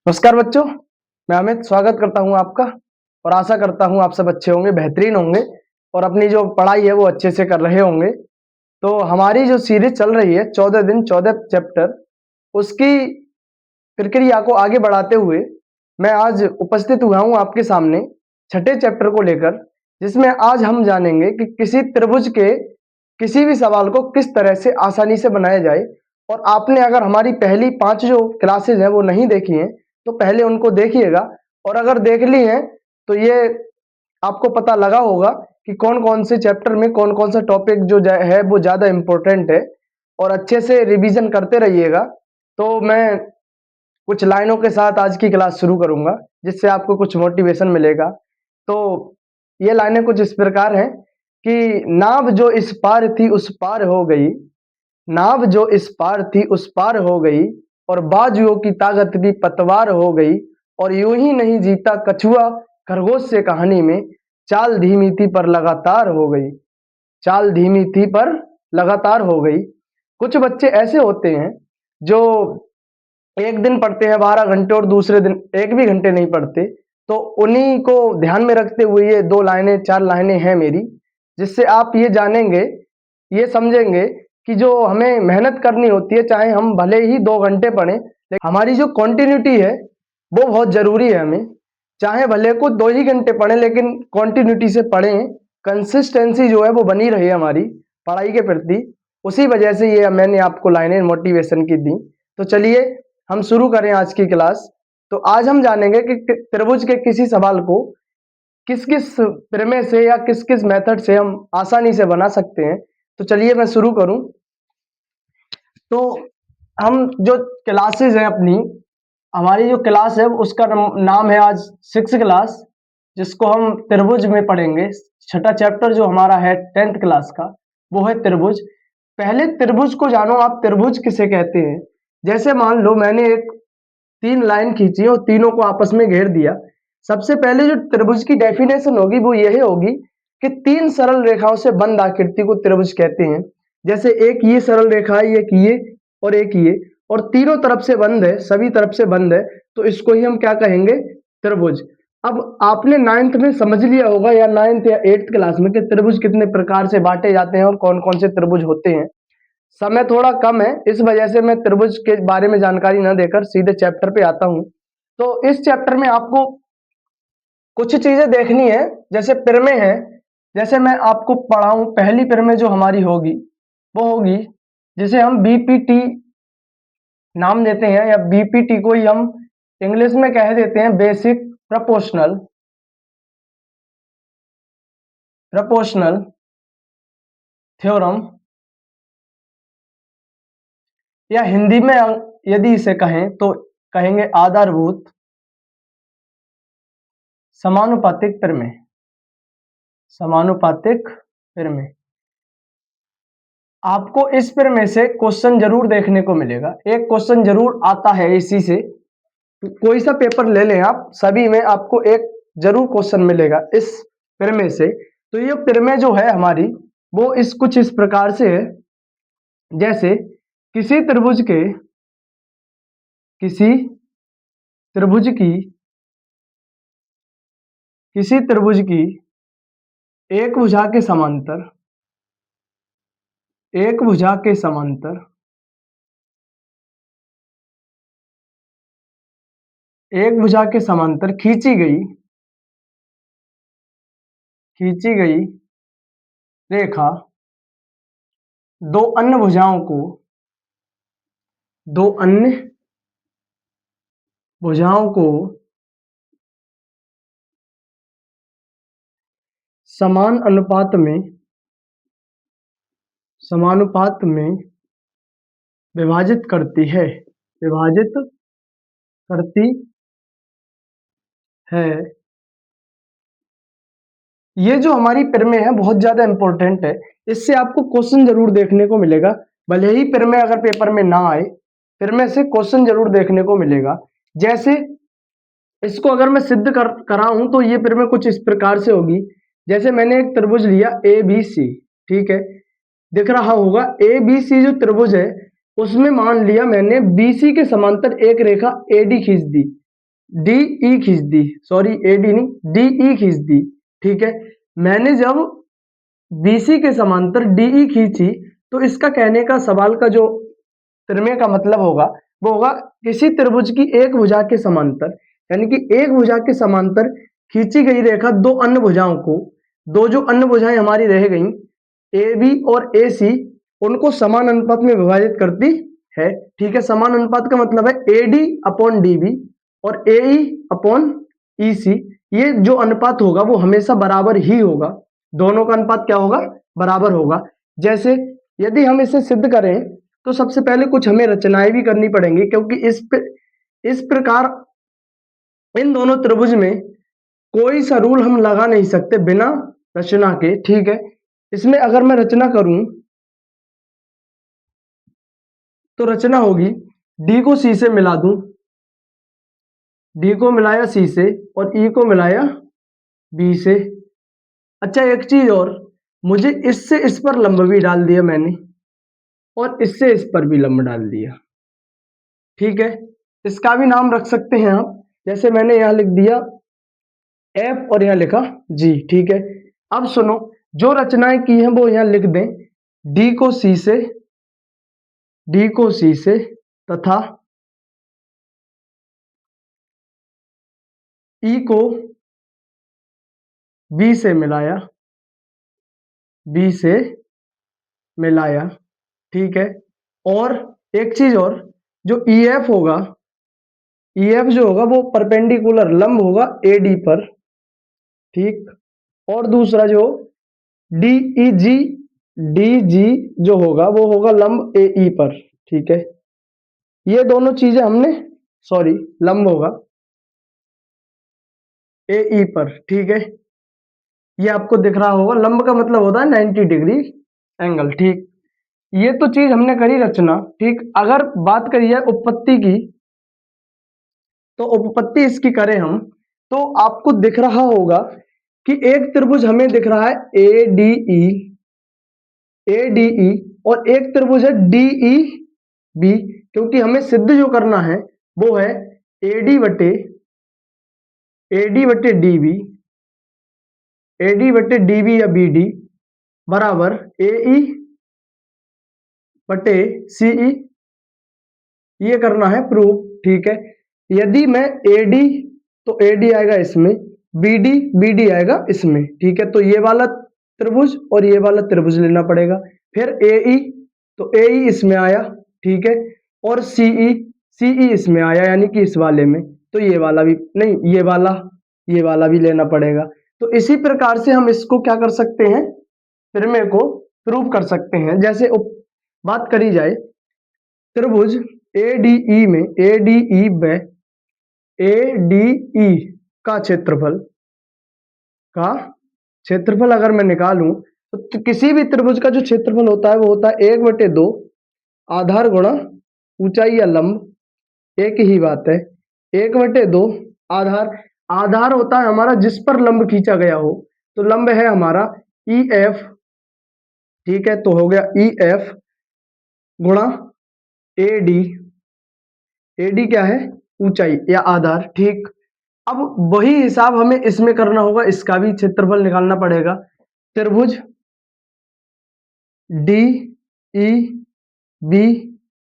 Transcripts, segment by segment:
नमस्कार बच्चों, मैं अमित स्वागत करता हूं आपका और आशा करता हूं आप सब अच्छे होंगे, बेहतरीन होंगे और अपनी जो पढ़ाई है वो अच्छे से कर रहे होंगे। तो हमारी जो सीरीज चल रही है 14 दिन 14 चैप्टर, उसकी प्रक्रिया को आगे बढ़ाते हुए मैं आज उपस्थित हुआ हूं आपके सामने छठे चैप्टर को लेकर, जिसमें आज हम जानेंगे कि किसी त्रिभुज के किसी भी सवाल को किस तरह से आसानी से बनाया जाए। और आपने अगर हमारी पहली 5 जो क्लासेज हैं वो नहीं देखी हैं तो पहले उनको देखिएगा, और अगर देख ली हैं तो ये आपको पता लगा होगा कि कौन-कौन से चैप्टर में कौन-कौन सा टॉपिक जो है वो ज़्यादा इम्पोर्टेंट है, और अच्छे से रिवीजन करते रहिएगा। तो मैं कुछ लाइनों के साथ आज की क्लास शुरू करूँगा, जिससे आपको कुछ मोटिवेशन मिलेगा। तो ये लाइनें कुछ इस प्रकार हैं कि नाव जो इस पार थी उस पार हो गई, नाव जो इस पार थी उस पार हो गई, और बाजुओं की ताकत भी पतवार हो गई, और यूं ही नहीं जीता कछुआ खरगोश से कहानी में, चाल धीमी थी पर लगातार हो गई, चाल धीमी थी पर लगातार हो गई। कुछ बच्चे ऐसे होते हैं जो एक दिन पढ़ते हैं 12 घंटे और दूसरे दिन एक भी घंटे नहीं पढ़ते। तो उन्हीं को ध्यान में रखते हुए ये 2 लाइनें 4 लाइनें हैं मेरी, जिससे आप ये जानेंगे, ये समझेंगे कि जो हमें मेहनत करनी होती है, चाहे हम भले ही 2 घंटे पढ़ें, लेकिन हमारी जो कंटिन्यूटी है वो बहुत ज़रूरी है हमें। चाहे भले को 2 ही घंटे पढ़ें लेकिन कंटिन्यूटी से पढ़ें, कंसिस्टेंसी जो है वो बनी रहे हमारी पढ़ाई के प्रति। उसी वजह से ये मैंने आपको लाइनें मोटिवेशन की दी। तो चलिए हम शुरू करें आज की क्लास। तो आज हम जानेंगे कि त्रिभुज के किसी सवाल को किस-किस प्रमेय से या किस-किस मेथड से हम आसानी से बना सकते हैं। तो चलिए मैं शुरू करूं। तो हम जो क्लासेस हैं अपनी, हमारी जो क्लास है उसका नाम है आज 6 क्लास, जिसको हम त्रिभुज में पढ़ेंगे। छठा चैप्टर जो हमारा है 10th क्लास का, वो है त्रिभुज। पहले त्रिभुज को जानो, आप त्रिभुज किसे कहते हैं। जैसे मान लो मैंने एक 3 लाइन खींची और तीनों को आपस में घेर दिया। सबसे पहले जो त्रिभुज की डेफिनेशन होगी वो यह होगी कि 3 सरल रेखाओं से बंद आकृति को त्रिभुज कहते हैं। जैसे एक ये सरल रेखा है, एक ये और एक ये, और तीनों तरफ से बंद है, सभी तरफ से बंद है, तो इसको ही हम क्या कहेंगे, त्रिभुज। अब आपने 9th में समझ लिया होगा या 9th या 8th क्लास में कि त्रिभुज कितने प्रकार से बांटे जाते हैं और कौन कौन से त्रिभुज होते हैं। समय थोड़ा कम है, इस वजह से मैं त्रिभुज के बारे में जानकारी न देकर सीधे चैप्टर पे आता हूं। तो इस चैप्टर में आपको कुछ चीजें देखनी है, जैसे प्रमेय है। जैसे मैं आपको पढ़ाऊं, पहली प्रमेय जो हमारी होगी वो होगी, जिसे हम बीपीटी नाम देते हैं, या बीपीटी को ही हम इंग्लिश में कह देते हैं बेसिक प्रपोर्शनल प्रपोर्शनल थ्योरम, या हिंदी में यदि इसे कहें तो कहेंगे आधारभूत समानुपातिक प्रमेय। समानुपातिक प्रमेय आपको इस प्रमेय से क्वेश्चन जरूर देखने को मिलेगा, एक क्वेश्चन जरूर आता है इसी से। कोई सा पेपर ले लें आप, सभी में आपको एक जरूर क्वेश्चन मिलेगा इस प्रमेय से। तो ये प्रमेय जो है हमारी, वो कुछ इस प्रकार से है। जैसे किसी त्रिभुज के किसी त्रिभुज की किसी त्रिभुज की एक भुजा के समांतर एक भुजा के समांतर एक भुजा के समांतर खींची गई रेखा दो अन्य भुजाओं को दो अन्य भुजाओं को समान समानुपात में विभाजित करती है। ये जो हमारी प्रमेय है बहुत ज्यादा इंपॉर्टेंट है, इससे आपको क्वेश्चन जरूर देखने को मिलेगा। भले ही प्रमेय अगर पेपर में ना आए, प्रमेय से क्वेश्चन जरूर देखने को मिलेगा। जैसे इसको अगर मैं सिद्ध कराऊं तो ये प्रमेय कुछ इस प्रकार से होगी। जैसे मैंने एक त्रिभुज लिया ए बी सी, ठीक है, दिख रहा होगा ए बी सी जो त्रिभुज है, उसमें मान लिया मैंने बीसी के समांतर एक रेखा एडी खींच दी। डी ई खींच दी, सॉरी ए डी नहीं, डी ई खींच दी, ठीक है। मैंने जब बीसी के समांतर डीई खींची, तो इसका कहने का सवाल का जो त्रिमेय का मतलब होगा वो होगा किसी त्रिभुज की एक भुजा के समांतर, यानी कि एक भुजा के समांतर खींची गई रेखा दो अन्य भुजाओं को, दो जो अन्य भुजाएं हमारी रह गई ए बी और ए सी, उनको समान अनुपात में विभाजित करती है, ठीक है। समान अनुपात का मतलब है A D upon D B और ए ई अपॉन ई सी, ये जो अनुपात होगा वो हमेशा बराबर ही होगा, दोनों का अनुपात क्या होगा, बराबर होगा। जैसे यदि हम इसे सिद्ध करें तो सबसे पहले कुछ हमें रचनाएं भी करनी पड़ेंगी, क्योंकि इस प्रकार इन दोनों त्रिभुज में कोई सा रूल हम लगा नहीं सकते बिना रचना के, ठीक है। इसमें अगर मैं रचना करूं तो रचना होगी डी को सी से मिला दूं, डी को मिलाया सी से और ई को मिलाया बी से। अच्छा एक चीज और, मुझे इससे इस पर लंब भी डाल दिया मैंने और इससे इस पर भी लंब डाल दिया, ठीक है। इसका भी नाम रख सकते हैं आप, जैसे मैंने यहां लिख दिया एफ और यहां लिखा जी, ठीक है। अब सुनो, जो रचनाएं की हैं वो यहां लिख दें, डी को सी से, डी को सी से तथा ई को बी से मिलाया, बी से मिलाया, ठीक है। और एक चीज और, जो ई एफ होगा, ई एफ जो होगा वो परपेंडिकुलर लंब होगा ए डी पर, ठीक। और दूसरा जो डी ई जी, डी जी जो होगा वो होगा लंब ए ई पर, ठीक है। ये दोनों चीजें हमने, सॉरी लंब होगा ए ई पर, ठीक है। ये आपको दिख रहा होगा, लंब का मतलब होता है 90 डिग्री एंगल, ठीक। ये तो चीज हमने करी रचना, ठीक। अगर बात करी जाए उपपत्ति की, तो उपपत्ति इसकी करें हम, तो आपको दिख रहा होगा कि एक त्रिभुज हमें दिख रहा है A D E, A D E, और एक त्रिभुज है डी ई बी, क्योंकि हमें सिद्ध जो करना है वो है ए डी बटे डी बी, ए डी बटे डी बी या बी डी बराबर ए ई बटे सी ई, ये करना है प्रूफ, ठीक है। यदि मैं ए डी, तो ए डी आएगा इसमें, बी डी आएगा इसमें, ठीक है। तो ये वाला त्रिभुज और ये वाला त्रिभुज लेना पड़ेगा। फिर ए ई, तो ए ई इसमें आया, ठीक है। और सी ई इसमें आया, यानी कि इस वाले में, तो ये वाला भी नहीं, ये वाला भी लेना पड़ेगा। तो इसी प्रकार से हम इसको क्या कर सकते हैं, त्रिमेय को प्रूव कर सकते हैं। जैसे बात करी जाए त्रिभुज ADE में, ADE में ADE का क्षेत्रफल अगर मैं निकालूं तो किसी भी त्रिभुज का जो क्षेत्रफल होता है वो होता है 1/2 आधार गुणा ऊंचाई या लंब, एक ही बात है। 1/2 आधार होता है हमारा जिस पर लंब खींचा गया हो, तो लंब है हमारा EF, ठीक है। तो हो गया EF गुणा AD, AD क्या है, ऊंचाई या आधार, ठीक। अब वही हिसाब हमें इसमें करना होगा, इसका भी क्षेत्रफल निकालना पड़ेगा। त्रिभुज DEB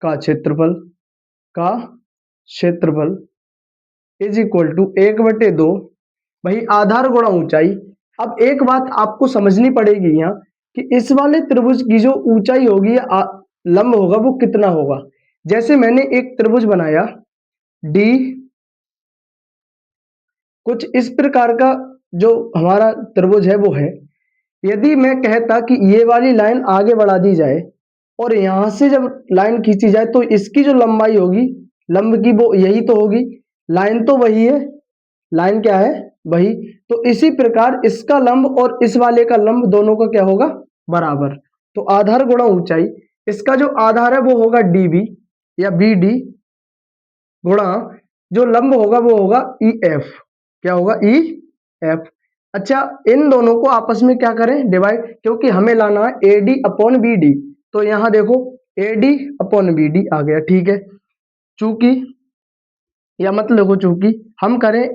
का क्षेत्रफल इज इक्वल टू 1/2 वही आधार गुणा ऊंचाई। अब एक बात आपको समझनी पड़ेगी यहाँ कि इस वाले त्रिभुज की जो ऊंचाई होगी या लंब होगा वो कितना होगा। जैसे मैंने एक त्रिभुज बनाया डी, कुछ इस प्रकार का जो हमारा त्रिभुज है वो है। यदि मैं कहता कि ये वाली लाइन आगे बढ़ा दी जाए और यहां से जब लाइन खींची जाए तो इसकी जो लंबाई होगी, लंब की, वो यही तो होगी, लाइन तो वही है, लाइन क्या है, वही। तो इसी प्रकार इसका लंब और इस वाले का लंब दोनों का क्या होगा, बराबर। तो आधार गुणा ऊंचाई, इसका जो आधार है वो होगा डीबी या बी डी गुणा जो लंब होगा वो होगा ई एफ, क्या होगा, ई एफ। अच्छा इन दोनों को आपस में क्या करें, डिवाइड, क्योंकि हमें लाना है A D upon B D. तो यहां देखो A D upon B D आ गया, ठीक है। चूंकि या मत लिखो, चूंकि हम करें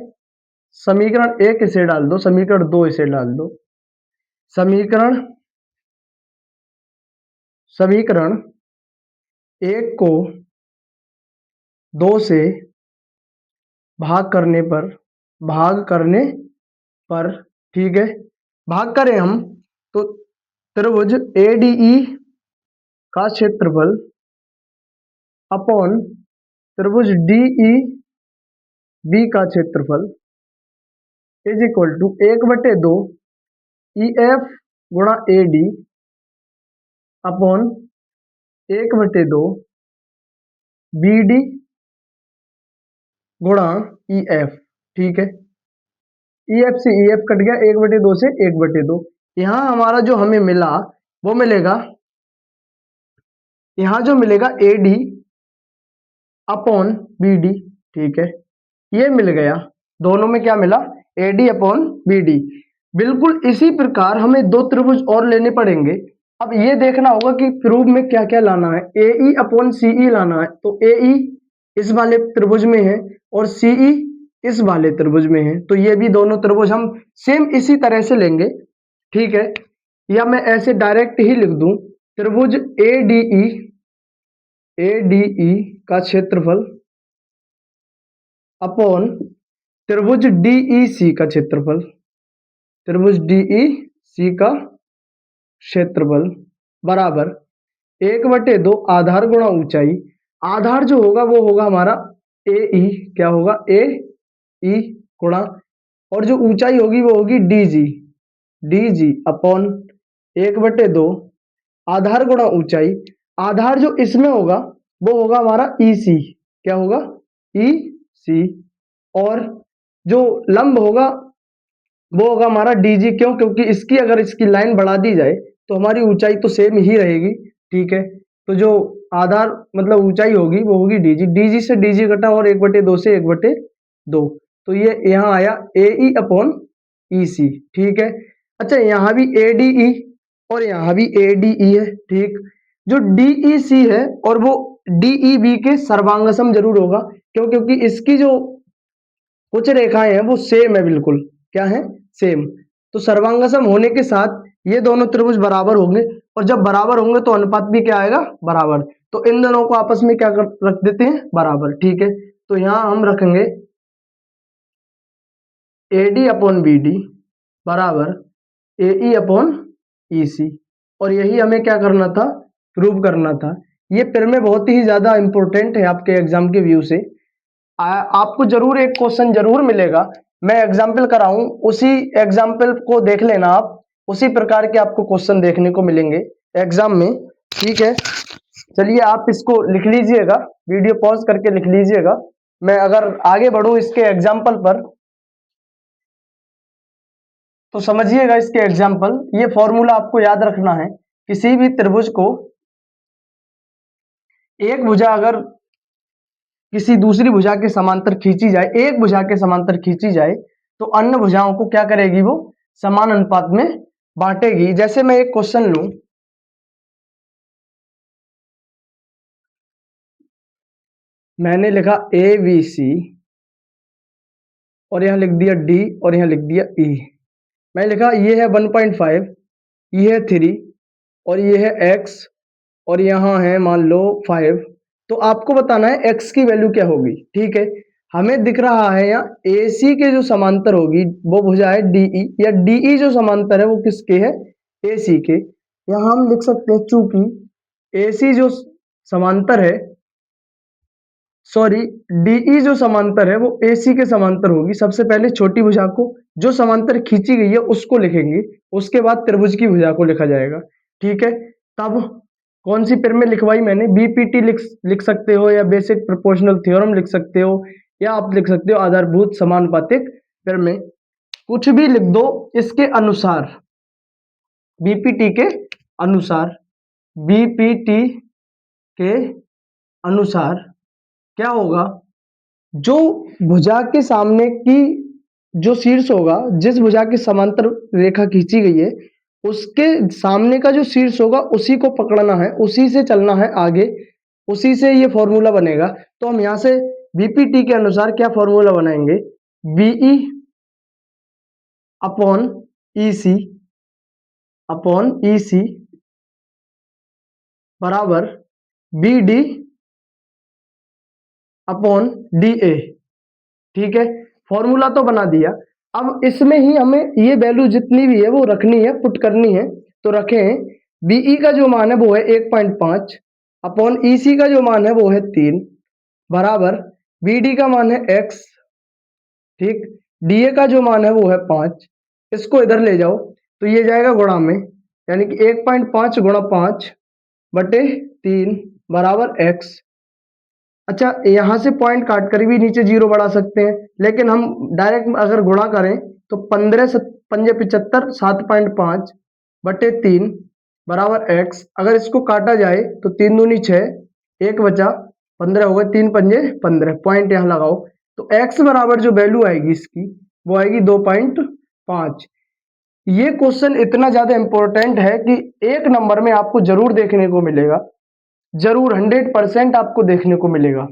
समीकरण 1 इसे डाल दो, समीकरण 2 इसे डाल दो, समीकरण समीकरण 1 को 2 से भाग करने पर, ठीक है, भाग करें हम तो त्रिभुज ADE का क्षेत्रफल अपॉन त्रिभुज DEB का क्षेत्रफल इज इक्वल टू 1/2 EF गुणा AD अपॉन 1/2 BD गुणा EF, ठीक है। EF से EF कट गया, 1/2 से 1/2। यहाँ हमारा जो हमें मिला वो मिलेगा, यहाँ जो मिलेगा AD अपॉन BD, ठीक है, ये मिल गया। दोनों में क्या मिला? AD upon BD। बिल्कुल इसी प्रकार हमें 2 त्रिभुज और लेने पड़ेंगे। अब ये देखना होगा कि प्रूफ में क्या क्या लाना है। AE अपॉन CE लाना है, तो AE इस वाले त्रिभुज में है और CE इस वाले त्रिभुज में है, तो ये भी दोनों त्रिभुज हम सेम इसी तरह से लेंगे, ठीक है। या मैं ऐसे डायरेक्ट ही लिख दूं, त्रिभुज ADE का क्षेत्रफल अपॉन त्रिभुज DEC का क्षेत्रफल, त्रिभुज DEC का क्षेत्रफल बराबर 1/2 आधार गुणा ऊंचाई। आधार जो होगा वो होगा हमारा AE, क्या होगा? AE गुणा, और जो ऊंचाई होगी वो होगी DG अपॉन 1/2 आधार गुणा ऊंचाई। आधार जो इसमें होगा वो होगा हमारा EC, क्या होगा? EC, और जो लंब होगा वो होगा हमारा DG। क्यों? क्योंकि इसकी अगर इसकी लाइन बढ़ा दी जाए तो हमारी ऊंचाई तो सेम ही रहेगी, ठीक है। तो जो आधार मतलब ऊंचाई होगी वो होगी DG से DG घटा और 1/2 से 1/2, तो ये यहाँ आया AE अपॉन EC, ठीक है। अच्छा, यहाँ भी ADE और यहाँ भी ADE है, ठीक। जो DEC है और वो DEB के सर्वांगसम जरूर होगा। क्यों? क्योंकि इसकी जो कुछ रेखाएं हैं वो सेम है, बिल्कुल क्या है? सेम। तो सर्वांगसम होने के साथ ये दोनों त्रिभुज बराबर होंगे, और जब बराबर होंगे तो अनुपात भी क्या आएगा? बराबर। तो इन दोनों को आपस में क्या रख देते हैं? बराबर, ठीक है। तो यहां हम रखेंगे AD अपॉन BD बराबर AE अपॉन EC, और यही हमें क्या करना था? प्रूव करना था। ये फिर में बहुत ही ज्यादा इंपॉर्टेंट है आपके एग्जाम के व्यू से। आपको जरूर एक क्वेश्चन जरूर मिलेगा, मैं एग्जाम्पल कराऊं, उसी एग्जाम्पल को देख लेना आप, उसी प्रकार के आपको क्वेश्चन देखने को मिलेंगे एग्जाम में, ठीक है। चलिए आप इसको लिख लीजिएगा, वीडियो पॉज करके लिख लीजिएगा। मैं अगर आगे बढ़ूं इसके एग्जाम्पल पर तो समझिएगा इसके एग्जाम्पल। ये फॉर्मूला आपको याद रखना है। किसी भी त्रिभुज को एक भुजा अगर किसी दूसरी भुजा के समांतर खींची जाए, एक भुजा के समांतर खींची जाए, तो अन्य भुजाओं को क्या करेगी? वो समान अनुपात में बांटेगी। जैसे मैं एक क्वेश्चन लूं, मैंने लिखा ABC और यहां लिख दिया D और यहां लिख दिया E। मैं लिखा ये है 1.5, ये है 3 और ये है X, और यहां है मान लो 5। तो आपको बताना है x की वैल्यू क्या होगी, ठीक है। हमें दिख रहा है यहाँ AC के जो समांतर होगी वो भुजा है DE, या DE जो समांतर है वो किसके है? AC के। यहाँ हम लिख सकते हैं चूंकि AC जो समांतर है, सॉरी, DE जो समांतर है वो AC के समांतर होगी। सबसे पहले छोटी भुजा को जो समांतर खींची गई है उसको लिखेंगे, उसके बाद त्रिभुज की भुजा को लिखा जाएगा, ठीक है। तब कौन सी फिर में लिखवाई मैंने? BPT लिख सकते हो, या बेसिक प्रोपोर्शनल थ्योरम लिख सकते हो, या आप लिख सकते हो आधारभूत समानुपातिक फिर में, कुछ भी लिख दो इसके अनुसार, BPT के अनुसार, BPT के अनुसार क्या होगा? जो भुजा के सामने की जो शीर्ष होगा, जिस भुजा के समांतर रेखा खींची गई है उसके सामने का जो शीर्ष होगा उसी को पकड़ना है, उसी से चलना है आगे, उसी से ये फॉर्मूला बनेगा। तो हम यहाँ से बीपीटी के अनुसार क्या फॉर्मूला बनाएंगे, बीई अपॉन ईसी बराबर बीडी अपॉन डीए। ठीक है, फॉर्मूला तो बना दिया। अब इसमें ही हमें ये वैल्यू जितनी भी है वो रखनी है, पुट करनी है। तो रखें, बीई का जो मान है वो है 1.5 अपॉन ईसी का जो मान है वो है 3 बराबर बीडी का मान है x, ठीक, डीए का जो मान है वो है 5। इसको इधर ले जाओ तो ये जाएगा गुणा में, यानी कि 1.5 गुणा 5 बटे 3 बराबर x। अच्छा, यहां से पॉइंट काट कर भी नीचे जीरो बढ़ा सकते हैं, लेकिन हम डायरेक्ट अगर गुणा करें तो 15 पंजे 75 7.5 बटे 3 बराबर x। अगर इसको काटा जाए तो 3 दूनी 6, 1 बचा, 15 हो गए, 3 पंजे 15, पॉइंट यहां लगाओ तो x बराबर जो वैल्यू आएगी इसकी वो आएगी 2.5। ये क्वेश्चन इतना ज्यादा इंपॉर्टेंट है कि एक नंबर में आपको जरूर देखने को मिलेगा, जरूर 100% आपको देखने को मिलेगा,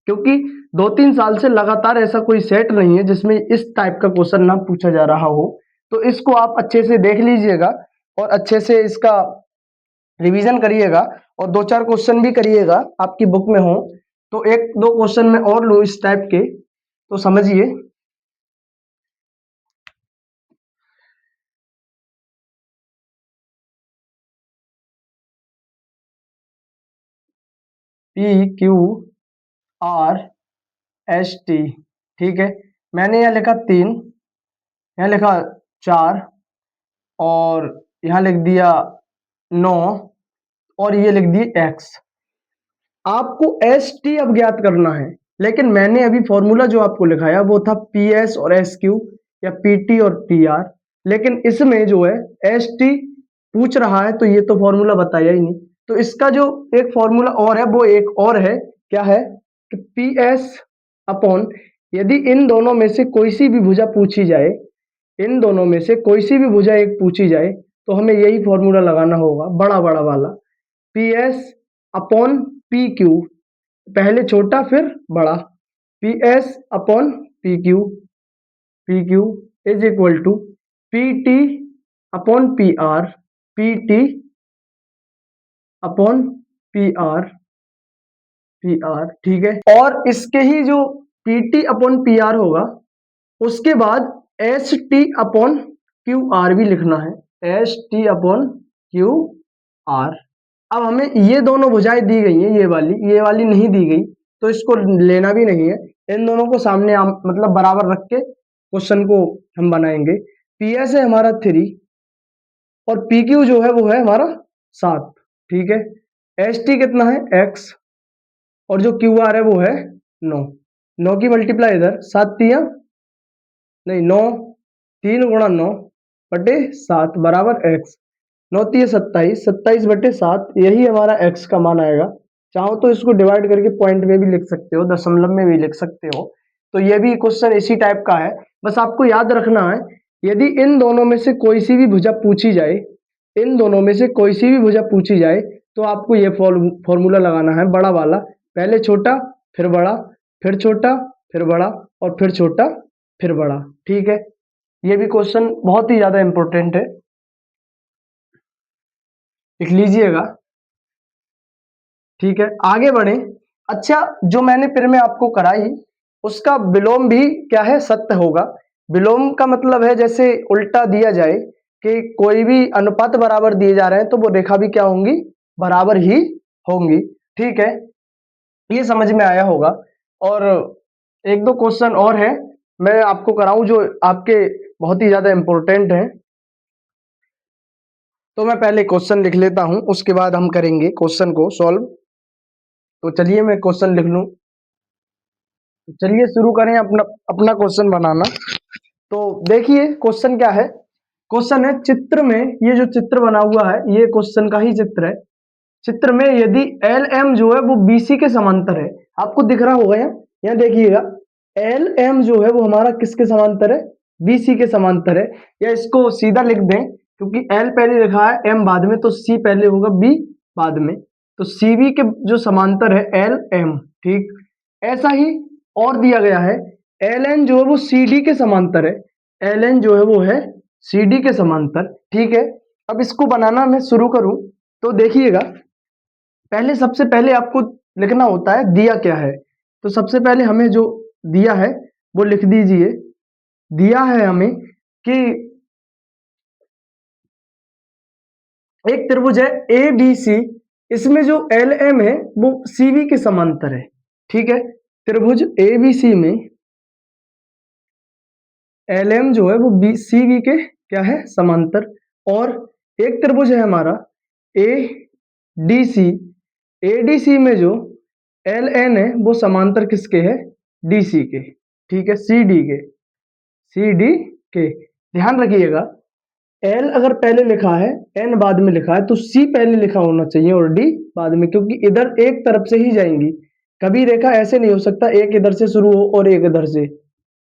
क्योंकि 2-3 साल से लगातार ऐसा कोई सेट नहीं है जिसमें इस टाइप का क्वेश्चन ना पूछा जा रहा हो। तो इसको आप अच्छे से देख लीजिएगा और अच्छे से इसका रिवीजन करिएगा और 2-4 क्वेश्चन भी करिएगा, आपकी बुक में हो तो 1-2 क्वेश्चन में और लो इस टाइप के, तो समझिए। PQRST, ठीक है, मैंने यहाँ लिखा 3, यहाँ लिखा 4 और यहाँ लिख दिया 9 और ये लिख दिए x। आपको ST अब ज्ञात करना है, लेकिन मैंने अभी फॉर्मूला जो आपको लिखाया वो था PS और SQ या PT और TR, लेकिन इसमें जो है ST पूछ रहा है तो ये तो फॉर्मूला बताया ही नहीं। तो इसका जो एक फॉर्मूला और है वो एक और है, क्या है कि PS अपॉन, यदि इन दोनों में से कोई सी भी भुजा पूछी जाए, इन दोनों में से कोई सी भी भुजा एक पूछी जाए तो हमें यही फॉर्मूला लगाना होगा, बड़ा बड़ा वाला, PS अपॉन PQ, पहले छोटा फिर बड़ा, PS upon PQ, PQ is equal to PT upon PR, PT upon PR, PR, ठीक है। और इसके ही जो PT अपॉन PR होगा उसके बाद ST अपॉन QR भी लिखना है, ST अपॉन QR। अब हमें ये दोनों भुजाएं दी गई हैं, ये वाली नहीं दी गई तो इसको लेना भी नहीं है। इन दोनों को सामने मतलब बराबर रख के क्वेश्चन को हम बनाएंगे। PS है हमारा 3 और PQ जो है वो है हमारा 7, ठीक है। ST कितना है x और जो QR है वो है 9, 9 की मल्टीप्लाई इधर, 7 तिया नहीं 9, 3 गुणा 9 बटे 7 बराबर x, 9 तिया 27, 27 बटे 7, यही हमारा x का मान आएगा। चाहो तो इसको डिवाइड करके पॉइंट में भी लिख सकते हो, दशमलव में भी लिख सकते हो। तो ये भी क्वेश्चन इसी टाइप का है। बस आपको याद रखना है, यदि इन दोनों में से कोई सी भी भुजा पूछी जाए, इन दोनों में से कोई सी भी भुजा पूछी जाए तो आपको ये फॉर्मूला लगाना है, बड़ा वाला, पहले छोटा फिर बड़ा, फिर छोटा फिर बड़ा और फिर छोटा फिर बड़ा, ठीक है। ये भी क्वेश्चन बहुत ही ज्यादा इंपॉर्टेंट है, लिख लीजिएगा, ठीक है। आगे बढ़े। अच्छा, जो मैंने फिर में आपको कराई उसका विलोम भी क्या है, सत्य होगा। विलोम का मतलब है जैसे उल्टा दिया जाए कि कोई भी अनुपात बराबर दिए जा रहे हैं तो वो रेखा भी क्या होंगी, बराबर ही होंगी, ठीक है। ये समझ में आया होगा। और 1-2 क्वेश्चन और है मैं आपको कराऊं जो आपके बहुत ही ज्यादा इंपॉर्टेंट है। तो मैं पहले क्वेश्चन लिख लेता हूं, उसके बाद हम करेंगे क्वेश्चन को सॉल्व। तो चलिए मैं क्वेश्चन लिख लूं, चलिए शुरू करें अपना अपना क्वेश्चन बनाना। तो देखिए क्वेश्चन क्या है, क्वेश्चन है चित्र में, ये जो चित्र बना हुआ है ये क्वेश्चन का ही चित्र है। चित्र में यदि एल एम जो है वो बीसी के समांतर है, आपको दिख रहा होगा यहाँ देखिएगा, एल एम जो है वो हमारा किसके समांतर है, बीसी के समांतर है। या इसको सीधा लिख दें, क्योंकि एल पहले लिखा है एम बाद में, तो सी पहले होगा बी बाद में, तो सी बी के जो समांतर है एल एम, ठीक। ऐसा ही और दिया गया है एल एन जो है वो सी डी के समांतर है, एल एन जो है वो है सी डी के समांतर। ठीक है, अब इसको बनाना मैं शुरू करूं तो देखिएगा, पहले सबसे पहले आपको लिखना होता है दिया क्या है। तो सबसे पहले हमें जो दिया है वो लिख दीजिए। दिया है हमें कि एक त्रिभुज है ए बी सी, इसमें जो एल एम है वो सी बी के समांतर है। ठीक है, त्रिभुज ए बी सी में एल एम जो है वो बी सी बी के क्या है, समांतर। और एक त्रिभुज है हमारा A D C, A D C में जो एल एन है वो समांतर किसके है, डी सी के। ठीक है, सी डी के, सी डी के। ध्यान रखिएगा, एल अगर पहले लिखा है एन बाद में लिखा है तो सी पहले लिखा होना चाहिए और डी बाद में, क्योंकि इधर एक तरफ से ही जाएंगी। कभी रेखा ऐसे नहीं हो सकता एक इधर से शुरू हो और एक इधर से।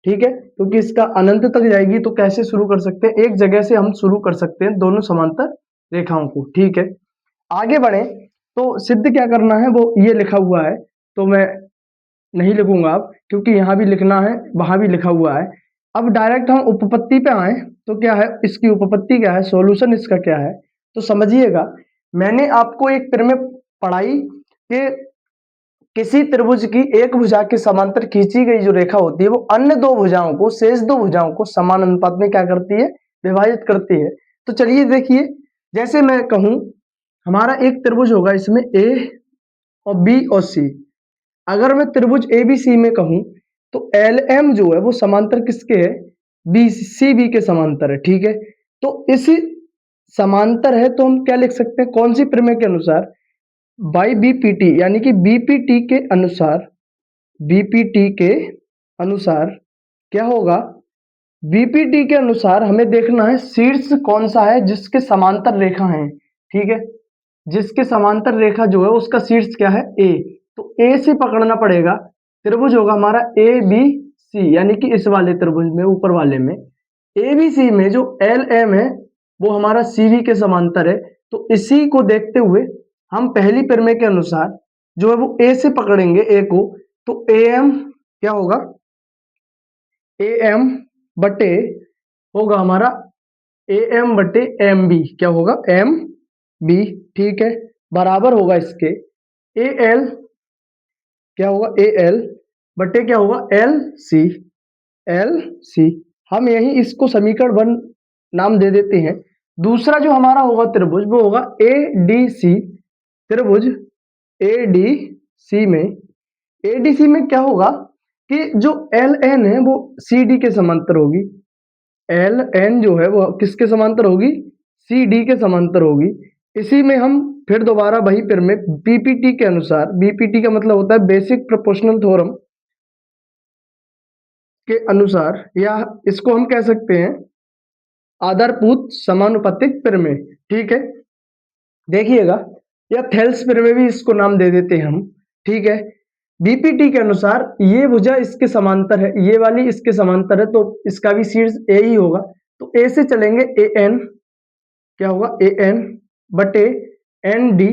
ठीक है, क्योंकि इसका अनंत तक जाएगी तो कैसे शुरू कर सकते हैं, एक जगह से हम शुरू कर सकते हैं दोनों समांतर रेखाओं को। ठीक है, आगे बढ़े तो सिद्ध क्या करना है वो ये लिखा हुआ है, तो मैं नहीं लिखूंगा अब, क्योंकि यहाँ भी लिखना है वहां भी लिखा हुआ है। अब डायरेक्ट हम उपपत्ति पे आए तो क्या है, इसकी उपपत्ति क्या है, सॉल्यूशन इसका क्या है। तो समझिएगा, मैंने आपको एक प्रमेय पढ़ाई कि किसी त्रिभुज की एक भुजा के समांतर खींची गई जो रेखा होती है वो अन्य दो भुजाओं को, शेष दो भुजाओं को समान अनुपात में क्या करती है, विभाजित करती है। तो चलिए देखिए, जैसे मैं कहूं हमारा एक त्रिभुज होगा, इसमें ए और बी और सी। अगर मैं त्रिभुज ए बी सी में कहूं तो एल एम जो है वो समांतर किसके है, बी सी बी के समांतर है। ठीक है, तो इस समांतर है तो हम क्या लिख सकते हैं, कौन सी प्रमेय के अनुसार, बाई बीपीटी, यानी कि बीपीटी के अनुसार, बीपीटी के अनुसार क्या होगा, बीपीटी के अनुसार हमें देखना है शीर्ष कौन सा है जिसके समांतर रेखा है। ठीक है, जिसके समांतर रेखा जो है उसका शीर्ष क्या है, ए। तो ए से पकड़ना पड़ेगा, त्रिभुज होगा हमारा ए बी सी, यानी कि इस वाले त्रिभुज में, ऊपर वाले में ए बी सी में जो एल एम है वो हमारा सी बी के समांतर है। तो इसी को देखते हुए हम पहली प्रमेय के अनुसार जो है वो ए से पकड़ेंगे, ए को। तो ए एम क्या होगा, ए एम बटे होगा हमारा ए एम बटे एम बी, क्या होगा, एम बी। ठीक है, बराबर होगा इसके ए एल, क्या होगा, ए एल बटे क्या होगा, एल सी, एल सी। हम यही इसको समीकरण 1 नाम दे देते हैं। दूसरा जो हमारा होगा त्रिभुज वो होगा ए डी सी, त्रिभुज ए डी सी में, ए डी सी में क्या होगा कि जो एल एन है वो सी डी के समांतर होगी, एल एन जो है वो किसके समांतर होगी, सी डी के समांतर होगी। इसी में हम फिर दोबारा वही फिर में बीपीटी के अनुसार, बीपीटी का मतलब होता है बेसिक प्रोपोर्शनल थ्योरम के अनुसार, या इसको हम कह सकते हैं आधारभूत समानुपातिक प्रमेय। ठीक है, देखिएगा, या थेल्स प्रमेय भी इसको नाम दे देते हैं हम। ठीक है, बीपीटी के अनुसार ये भुजा इसके समांतर है, ये वाली इसके समांतर है, तो इसका भी शीर्ष ए ही होगा। तो ए से चलेंगे, ए एन क्या होगा, ए एन बटे N D,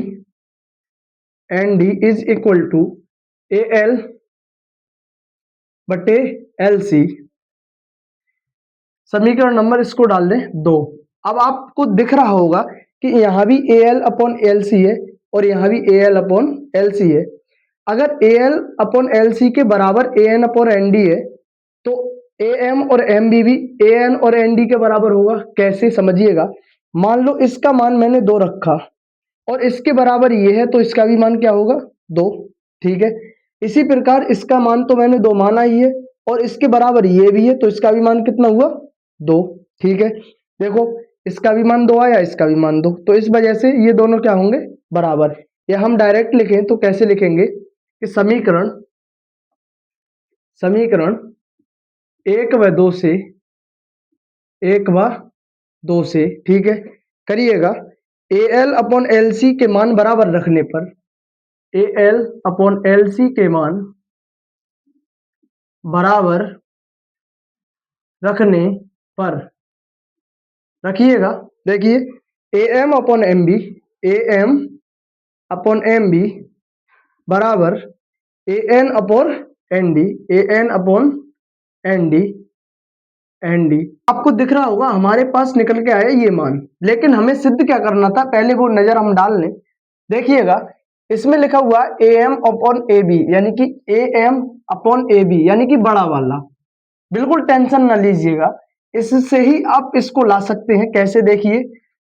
N D is equal to A L बटे एल सी। समीकरण नंबर इसको डाल दें 2। अब आपको दिख रहा होगा कि यहाँ भी A L upon L C है और यहाँ भी A L upon L C है। अगर A L upon L C के बराबर A N upon N D है तो ए एम और एम बी भी ए एन और एन डी के बराबर होगा। कैसे, समझिएगा, मान लो इसका मान मैंने 2 रखा और इसके बराबर ये है तो इसका भी मान क्या होगा, 2। ठीक है, इसी प्रकार इसका मान तो मैंने 2 माना ही है और इसके बराबर ये भी है तो इसका भी मान कितना हुआ, 2। ठीक है, देखो इसका भी मान 2 आया, इसका भी मान 2, तो इस वजह से ये दोनों क्या होंगे, बराबर। या हम डायरेक्ट लिखें तो कैसे लिखेंगे कि समीकरण, समीकरण 1 व 2 से, 1 व 2 से, ठीक है, करिएगा, A L upon L C के मान बराबर रखने पर, A L upon L C के मान बराबर रखने पर, रखिएगा, देखिए, A M upon M B, A M upon M B बराबर A N upon N D, A N upon N D, N D. आपको दिख रहा होगा हमारे पास निकल के आया ये मान, लेकिन हमें सिद्ध क्या करना था, पहले वो नजर हम डाल लें। देखिएगा इसमें लिखा हुआ A M upon A B, यानी कि A M upon A B, यानी कि बड़ा वाला। बिल्कुल टेंशन ना लीजिएगा, इससे ही आप इसको ला सकते हैं। कैसे, देखिए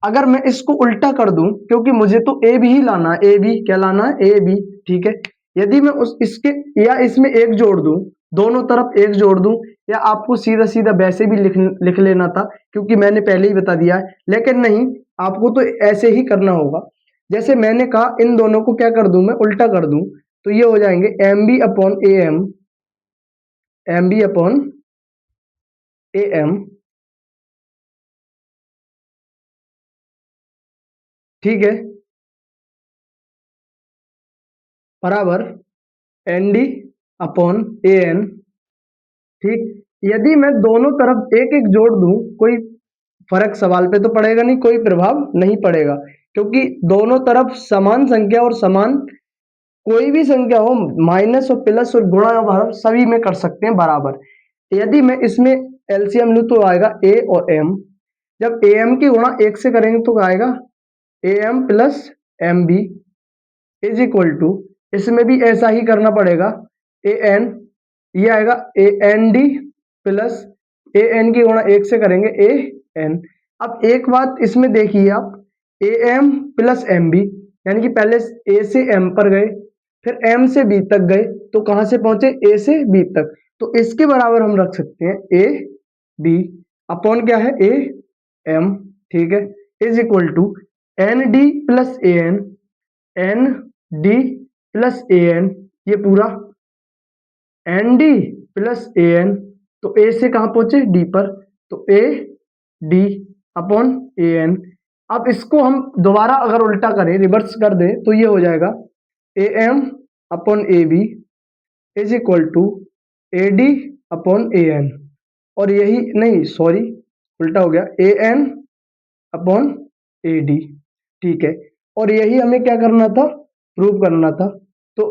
अगर मैं इसको उल्टा कर दूं, क्योंकि मुझे तो ए बी ही लाना है, ए बी क्या लाना है, ए बी, ठीक है। यदि मैं उस इसके या इसमें एक जोड़ दूं, दोनों तरफ एक जोड़ दूं, या आपको सीधा सीधा वैसे भी लिख लेना था, क्योंकि मैंने पहले ही बता दिया है, लेकिन नहीं, आपको तो ऐसे ही करना होगा। जैसे मैंने कहा इन दोनों को क्या कर दूं, मैं उल्टा कर दूं, तो ये हो जाएंगे M B upon A M, M B upon A M, ठीक है, बराबर N D upon A N, ठीक। यदि मैं दोनों तरफ एक एक जोड़ दूं, कोई फर्क सवाल पे तो पड़ेगा नहीं, कोई प्रभाव नहीं पड़ेगा, क्योंकि दोनों तरफ समान संख्या और समान कोई भी संख्या हो, माइनस और प्लस और गुणा और भाग सभी में कर सकते हैं बराबर। यदि मैं इसमें एलसीएम लूं तो आएगा ए और एम, जब ए एम की गुणा एक से करेंगे तो आएगा A M plus M B is equal to, इसमें भी ऐसा ही करना पड़ेगा, ए एन, ये आएगा A N D plus A N की गुणा एक से करेंगे ए एन। अब एक बात इसमें देखिए आप, A M plus M B, यानी कि पहले ए से एम पर गए, फिर एम से बी तक गए, तो कहां से पहुंचे, ए से बी तक, तो इसके बराबर हम रख सकते हैं ए बी अपॉन क्या है, ए एम, ठीक है, is equal to N D plus A N, N D plus A N, ये पूरा N D plus A N, तो ए से कहां पहुंचे, डी पर, तो A D upon A N. अब इसको हम दोबारा अगर उल्टा करें, रिवर्स कर दें, तो ये हो जाएगा A M upon A B is equal to A D upon A N, और यही नहीं, सॉरी उल्टा हो गया, A N upon A D, ठीक है। और यही हमें क्या करना था, प्रूव करना था। तो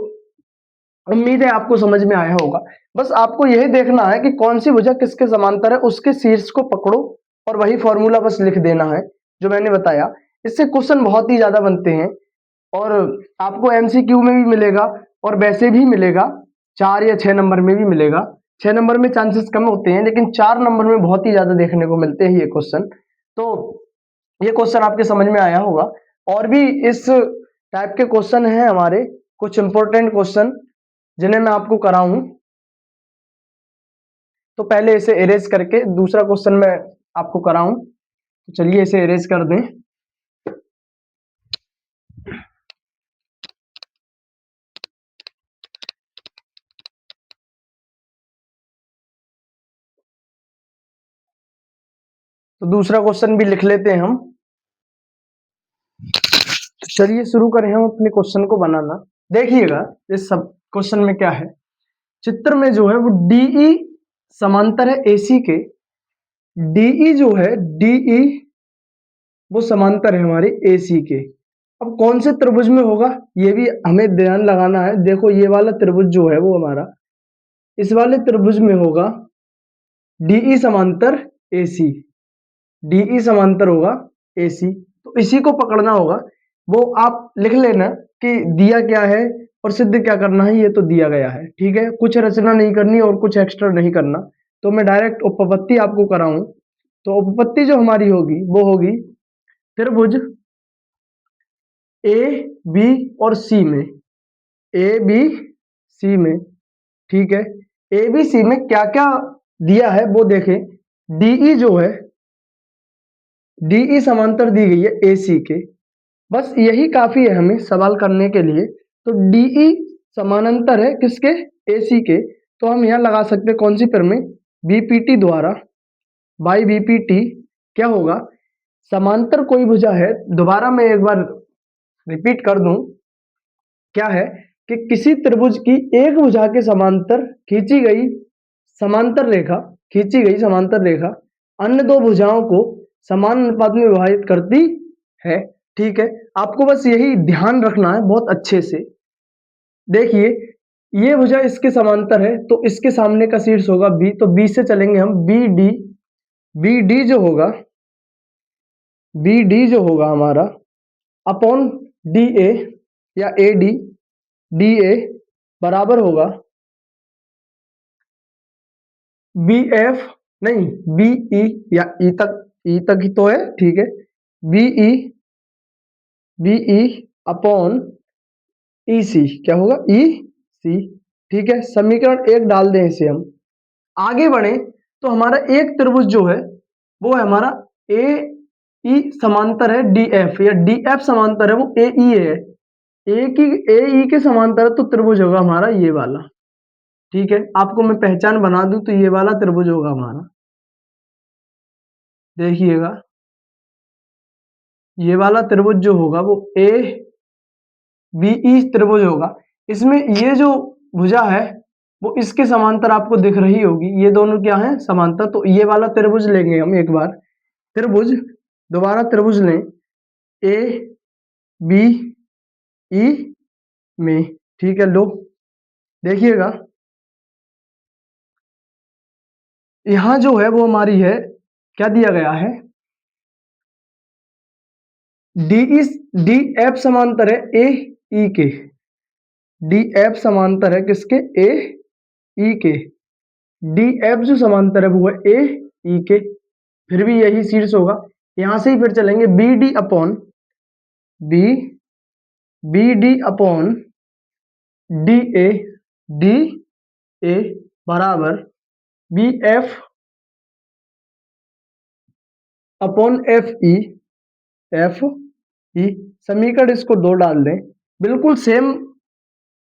उम्मीद है आपको समझ में आया होगा। बस आपको यही देखना है कि कौन सी भुजा किसके समांतर है, उसके शीर्ष को पकड़ो और वही फॉर्मूला बस लिख देना है जो मैंने बताया। इससे क्वेश्चन बहुत ही ज्यादा बनते हैं और आपको एमसीक्यू में भी मिलेगा और वैसे भी मिलेगा, 4 या 6 नंबर में भी मिलेगा। 6 नंबर में चांसेस कम होते हैं, लेकिन 4 नंबर में बहुत ही ज्यादा देखने को मिलते हैं ये क्वेश्चन। तो ये क्वेश्चन आपके समझ में आया होगा। और भी इस टाइप के क्वेश्चन हैं हमारे, कुछ इंपॉर्टेंट क्वेश्चन जिन्हें मैं आपको कराऊं। तो पहले इसे इरेज करके दूसरा क्वेश्चन मैं आपको कराऊं, तो चलिए इसे इरेज कर दें। तो दूसरा क्वेश्चन भी लिख लेते हैं हम। तो चलिए शुरू करें हम अपने क्वेश्चन को बनाना। देखिएगा इस सब क्वेश्चन में क्या है, चित्र में जो है वो डीई समांतर है एसी के। डीई जो है, डीई वो समांतर है हमारे एसी के। अब कौन से त्रिभुज में होगा ये भी हमें ध्यान लगाना है। देखो ये वाला त्रिभुज जो है वो हमारा, इस वाले त्रिभुज में होगा डीई समांतर एसी, डीई समांतर होगा एसी, तो इसी को पकड़ना होगा। वो आप लिख लेना कि दिया क्या है और सिद्ध क्या करना है, ये तो दिया गया है, ठीक है। कुछ रचना नहीं करनी और कुछ एक्स्ट्रा नहीं करना, तो मैं डायरेक्ट उपपत्ति आपको कराऊं। तो उपपत्ति जो हमारी होगी वो होगी त्रिभुज ए बी और सी में, ए बी सी में, ठीक है। ए बी सी में क्या क्या दिया है वो देखें। डीई जो है, डीई समांतर दी गई है एसी के, बस यही काफी है हमें सवाल करने के लिए। तो डीई समानांतर है किसके, एसी के, तो हम यहां लगा सकते हैं कौन सी प्रमेय, बीपीटी द्वारा, बाई बीपीटी क्या होगा, समांतर कोई भुजा है, दोबारा मैं एक बार रिपीट कर दूं, क्या है कि किसी त्रिभुज की एक भुजा के समांतर खींची गई समांतर रेखा, खींची गई समांतर रेखा अन्य दो भुजाओं को समान अनुपात में विभाजित करती है, ठीक है। आपको बस यही ध्यान रखना है बहुत अच्छे से। देखिए ये भुजा इसके समांतर है तो इसके सामने का शीर्ष होगा बी, तो बी से चलेंगे हम बी डी। बी डी जो होगा, बी डी जो होगा हमारा अपॉन डी ए या ए डी, डी ए बराबर होगा बी एफ, नहीं बी ई, या ई तक ही तो है, ठीक है, B E, B E upon E C, क्या होगा ई सी, ठीक है। समीकरण एक डाल दें इसे हम, आगे बढ़े तो हमारा एक त्रिभुज जो है वो है हमारा ए ई समांतर है डी एफ, या डी एफ समांतर है वो ए ई है, ए ई के समांतर है, तो त्रिभुज होगा हमारा ये वाला, ठीक है। आपको मैं पहचान बना दूं तो ये वाला त्रिभुज होगा हमारा, देखिएगा ये वाला त्रिभुज जो होगा वो ए बी ई त्रिभुज होगा। इसमें ये जो भुजा है वो इसके समांतर आपको दिख रही होगी, ये दोनों क्या है समांतर, तो ये वाला त्रिभुज लेंगे हम एक बार, त्रिभुज दोबारा त्रिभुज लें ए बी ई में, ठीक है। लो देखिएगा यहां जो है वो हमारी है, क्या दिया गया है, डी इस डी एफ समांतर है ए ई के, डी एफ समांतर है किसके, ए ई के, डी एफ जो समांतर है वो है ए ई के, फिर भी यही शीर्ष होगा। यहां से ही फिर चलेंगे B D upon B, B D upon D A बराबर B F upon F E, F E. समीकरण इसको दो डाल दें, बिल्कुल सेम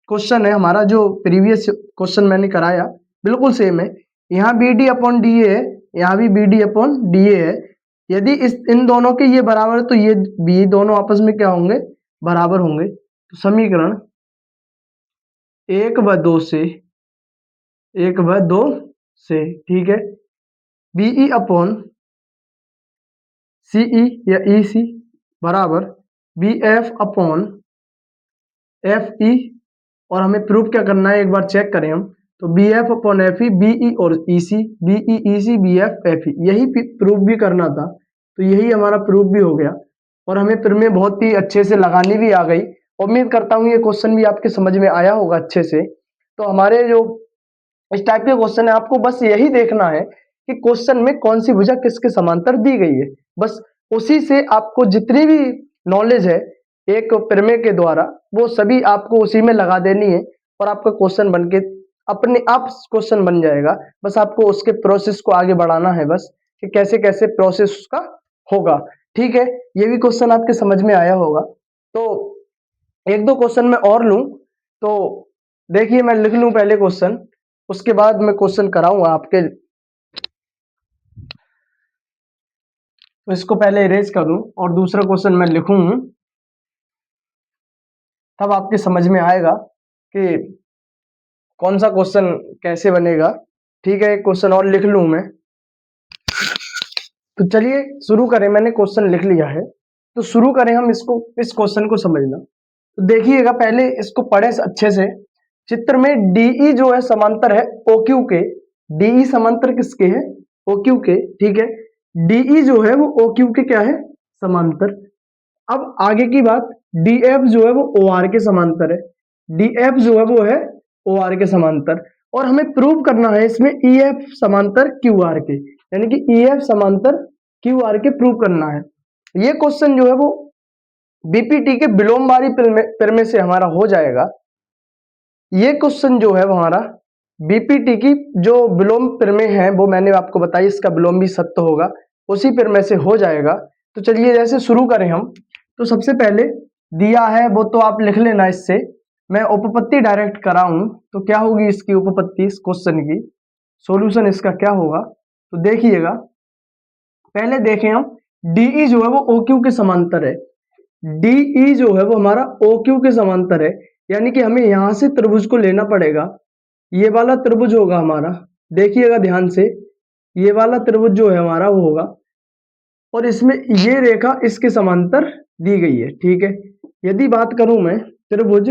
क्वेश्चन है हमारा जो प्रीवियस क्वेश्चन मैंने कराया, बिल्कुल सेम है। यहाँ B D upon D A है, यहाँ भी B D upon D A है। यदि इस इन दोनों के ये बराबर है तो ये बी दोनों आपस में क्या होंगे, बराबर होंगे। तो समीकरण एक व दो से, एक व दो से, ठीक है, बीई अपॉन सीई या ई सी बराबर B F upon F E, और हमें प्रूफ क्या करना है एक बार चेक करें हम, तो B F upon F E, B E और E C, B E C B F F E, यही प्रूफ भी करना था, तो यही हमारा प्रूफ भी हो गया, और हमें फिर में बहुत ही अच्छे से लगानी भी आ गई। उम्मीद करता हूँ ये क्वेश्चन भी आपके समझ में आया होगा अच्छे से। तो हमारे जो इस टाइप के क्वेश्चन है आपको बस यही देखना है कि क्वेश्चन में कौन सी भुजा किसके समांतर दी गई है, बस उसी से आपको जितनी भी नॉलेज है एक प्रमेय के द्वारा वो सभी आपको उसी में लगा देनी है, और आपका क्वेश्चन बन के अपने आप क्वेश्चन बन जाएगा। बस आपको उसके प्रोसेस को आगे बढ़ाना है, बस कि कैसे कैसे प्रोसेस उसका होगा, ठीक है। ये भी क्वेश्चन आपके समझ में आया होगा। तो एक दो क्वेश्चन मैं और लूं, तो देखिए मैं लिख लूं पहले क्वेश्चन, उसके बाद मैं क्वेश्चन कराऊंगा आपके, तो इसको पहले इरेज करूं और दूसरा क्वेश्चन मैं लिखूं, तब आपके समझ में आएगा कि कौन सा क्वेश्चन कैसे बनेगा, ठीक है। एक क्वेश्चन और लिख लूं मैं, तो चलिए शुरू करें। मैंने क्वेश्चन लिख लिया है, तो शुरू करें हम इसको, इस क्वेश्चन को समझना। तो देखिएगा पहले इसको पढ़े अच्छे से। चित्र में डीई जो है समांतर है ओक्यू के, डीई समांतर किसके है, ओक्यू के, ठीक है। डीई जो है वो ओक्यू के क्या है, समांतर। अब आगे की बात, डीएफ जो है वो ओआर के समांतर है, डीएफ जो है वो है ओआर के समांतर, और हमें प्रूव करना है इसमें ईएफ समांतर क्यूआर के, यानी कि ईएफ समांतर क्यूआर के प्रूव करना है। ये क्वेश्चन जो है वो बीपीटी के विलोमवारी प्रमेय से हमारा हो जाएगा। ये क्वेश्चन जो है वो हमारा बीपीटी की जो विलोम प्रमेय है वो मैंने आपको बताई, इसका विलोम भी सत्य होगा, उसी प्रमेय से हो जाएगा। तो चलिए जैसे शुरू करें हम, तो सबसे पहले दिया है वो तो आप लिख लेना, इससे मैं उपपत्ति डायरेक्ट कराऊं तो क्या होगी इसकी उपपत्ति, इस क्वेश्चन की सॉल्यूशन इसका क्या होगा। तो देखिएगा पहले देखें हम, डीई जो है वो ओक्यू के समांतर है, डीई जो है वो हमारा ओक्यू के समांतर है, यानी कि हमें यहां से त्रिभुज को लेना पड़ेगा। ये वाला त्रिभुज होगा हमारा, देखिएगा ध्यान से, ये वाला त्रिभुज जो है हमारा वो होगा, और इसमें ये रेखा इसके समांतर दी गई है, ठीक है। यदि बात करूं मैं त्रिभुज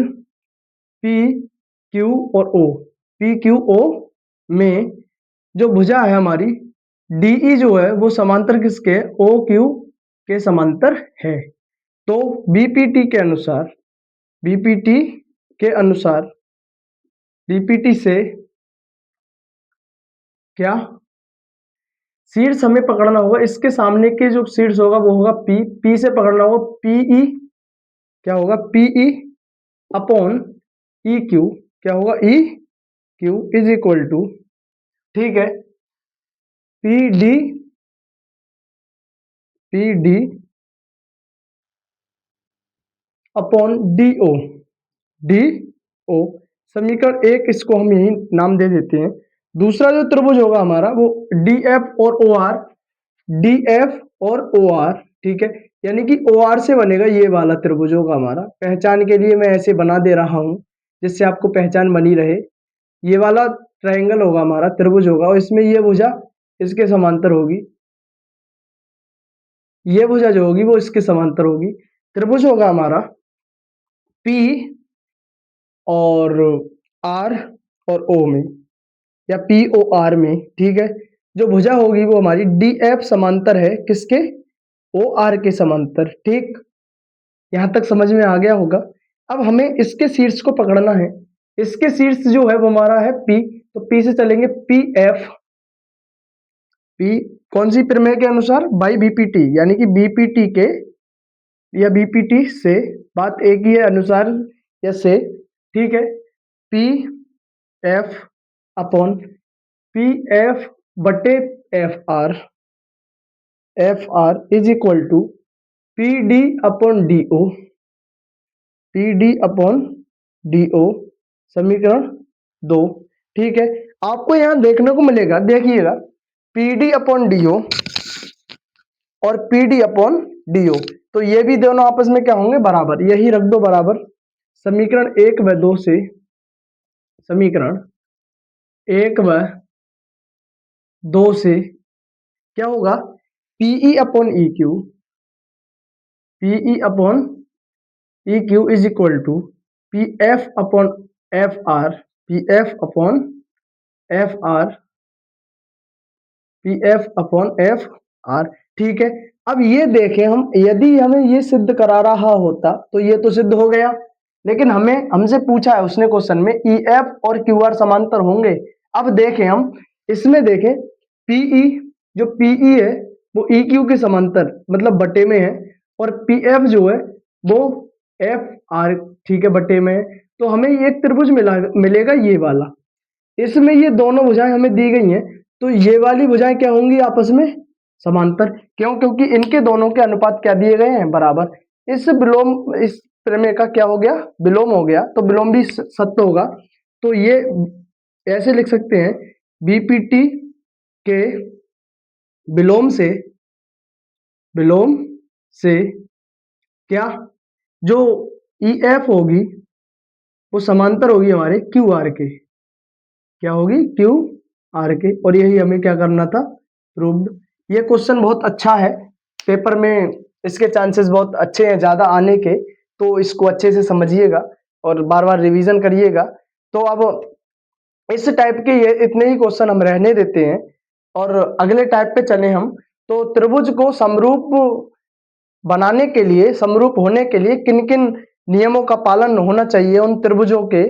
पी क्यू और ओ, पी क्यू ओ में जो भुजा है हमारी डीई जो है वो समांतर किसके, ओ क्यू के समांतर है। तो बीपीटी के अनुसार, बीपीटी के अनुसार, बीपीटी से क्या शीर्ष हमें पकड़ना होगा, इसके सामने के जो शीर्ष होगा वो होगा पी, पी से पकड़ना होगा पीई, क्या होगा पीई अपॉन ई क्यू, क्या होगा E Q is equal to, ठीक है, P D, P D upon D O, D O. समीकरण एक इसको हम यही नाम दे देते हैं। दूसरा जो त्रिभुज होगा हमारा वो डी एफ और ओ आर, डी एफ और ओ आर, ठीक है, यानी कि ओ आर से बनेगा ये वाला त्रिभुज होगा हमारा। पहचान के लिए मैं ऐसे बना दे रहा हूं जिससे आपको पहचान बनी रहे। ये वाला ट्रायंगल होगा हमारा, त्रिभुज होगा, और इसमें ये भुजा इसके समांतर होगी, ये भुजा जो होगी वो इसके समांतर होगी। त्रिभुज होगा हमारा पी और आर और ओ में, या पी ओ आर में, ठीक है। जो भुजा होगी वो हमारी डी एफ समांतर है किसके, ओ आर के समांतर, ठीक। यहां तक समझ में आ गया होगा। अब हमें इसके शीर्ष को पकड़ना है। इसके शीर्ष जो है वो हमारा है पी, तो पी से चलेंगे पी एफ, पी कौन सी प्रमेय के अनुसार, बाई बीपीटी, यानी कि बीपीटी के या बीपीटी से, बात एक ही है, अनुसार या से, ठीक है। P F upon P F बटे F R is equal to P D upon D O, P D upon D O, समीकरण 2, ठीक है। आपको यहां देखने को मिलेगा, देखिएगा, P D upon D O और P D upon D O, तो ये भी दोनों आपस में क्या होंगे, बराबर, यही रख दो बराबर। समीकरण 1 व 2 से, समीकरण 1 व 2 से क्या होगा, P E upon E Q, P E upon E Q is equal to P F upon F R, P F upon F R, P F upon F R, ठीक है। अब ये देखें हम, यदि हमें ये सिद्ध करा रहा होता तो ये तो सिद्ध हो गया, लेकिन हमें हमसे पूछा है उसने क्वेश्चन में ई एफ और क्यू आर समांतर होंगे। अब देखें हम इसमें, देखें पीई, जो पीई है वो ई क्यू के समांतर मतलब बटे में है, और पी एफ जो है वो एफ आर, ठीक है, बटे में है। तो हमें ये एक त्रिभुज मिलेगा ये वाला। इसमें ये दोनों भुजाएं हमें दी गई हैं, तो ये वाली भुजाएं क्या होंगी, आपस में समांतर। क्यों, क्योंकि इनके दोनों के अनुपात क्या दिए गए हैं, बराबर। इस विलोम, इस प्रमेय का क्या हो गया, विलोम हो गया, तो विलोम भी सत्य होगा। तो ये ऐसे लिख सकते हैं, बीपीटी के विलोम से, विलोम से क्या, जो ई एफ होगी वो समांतर होगी हमारे क्यू आर के, क्या होगी, क्यू आर के। और यही हमें क्या करना था, प्रूव्ड। ये क्वेश्चन बहुत अच्छा है, पेपर में इसके चांसेस बहुत अच्छे हैं ज्यादा आने के, तो इसको अच्छे से समझिएगा और बार बार रिवीजन करिएगा। तो अब इस टाइप के ये इतने ही क्वेश्चन हम रहने देते हैं और अगले टाइप पे चले हम। तो त्रिभुज को समरूप बनाने के लिए, समरूप होने के लिए किन किन नियमों का पालन होना चाहिए उन त्रिभुजों के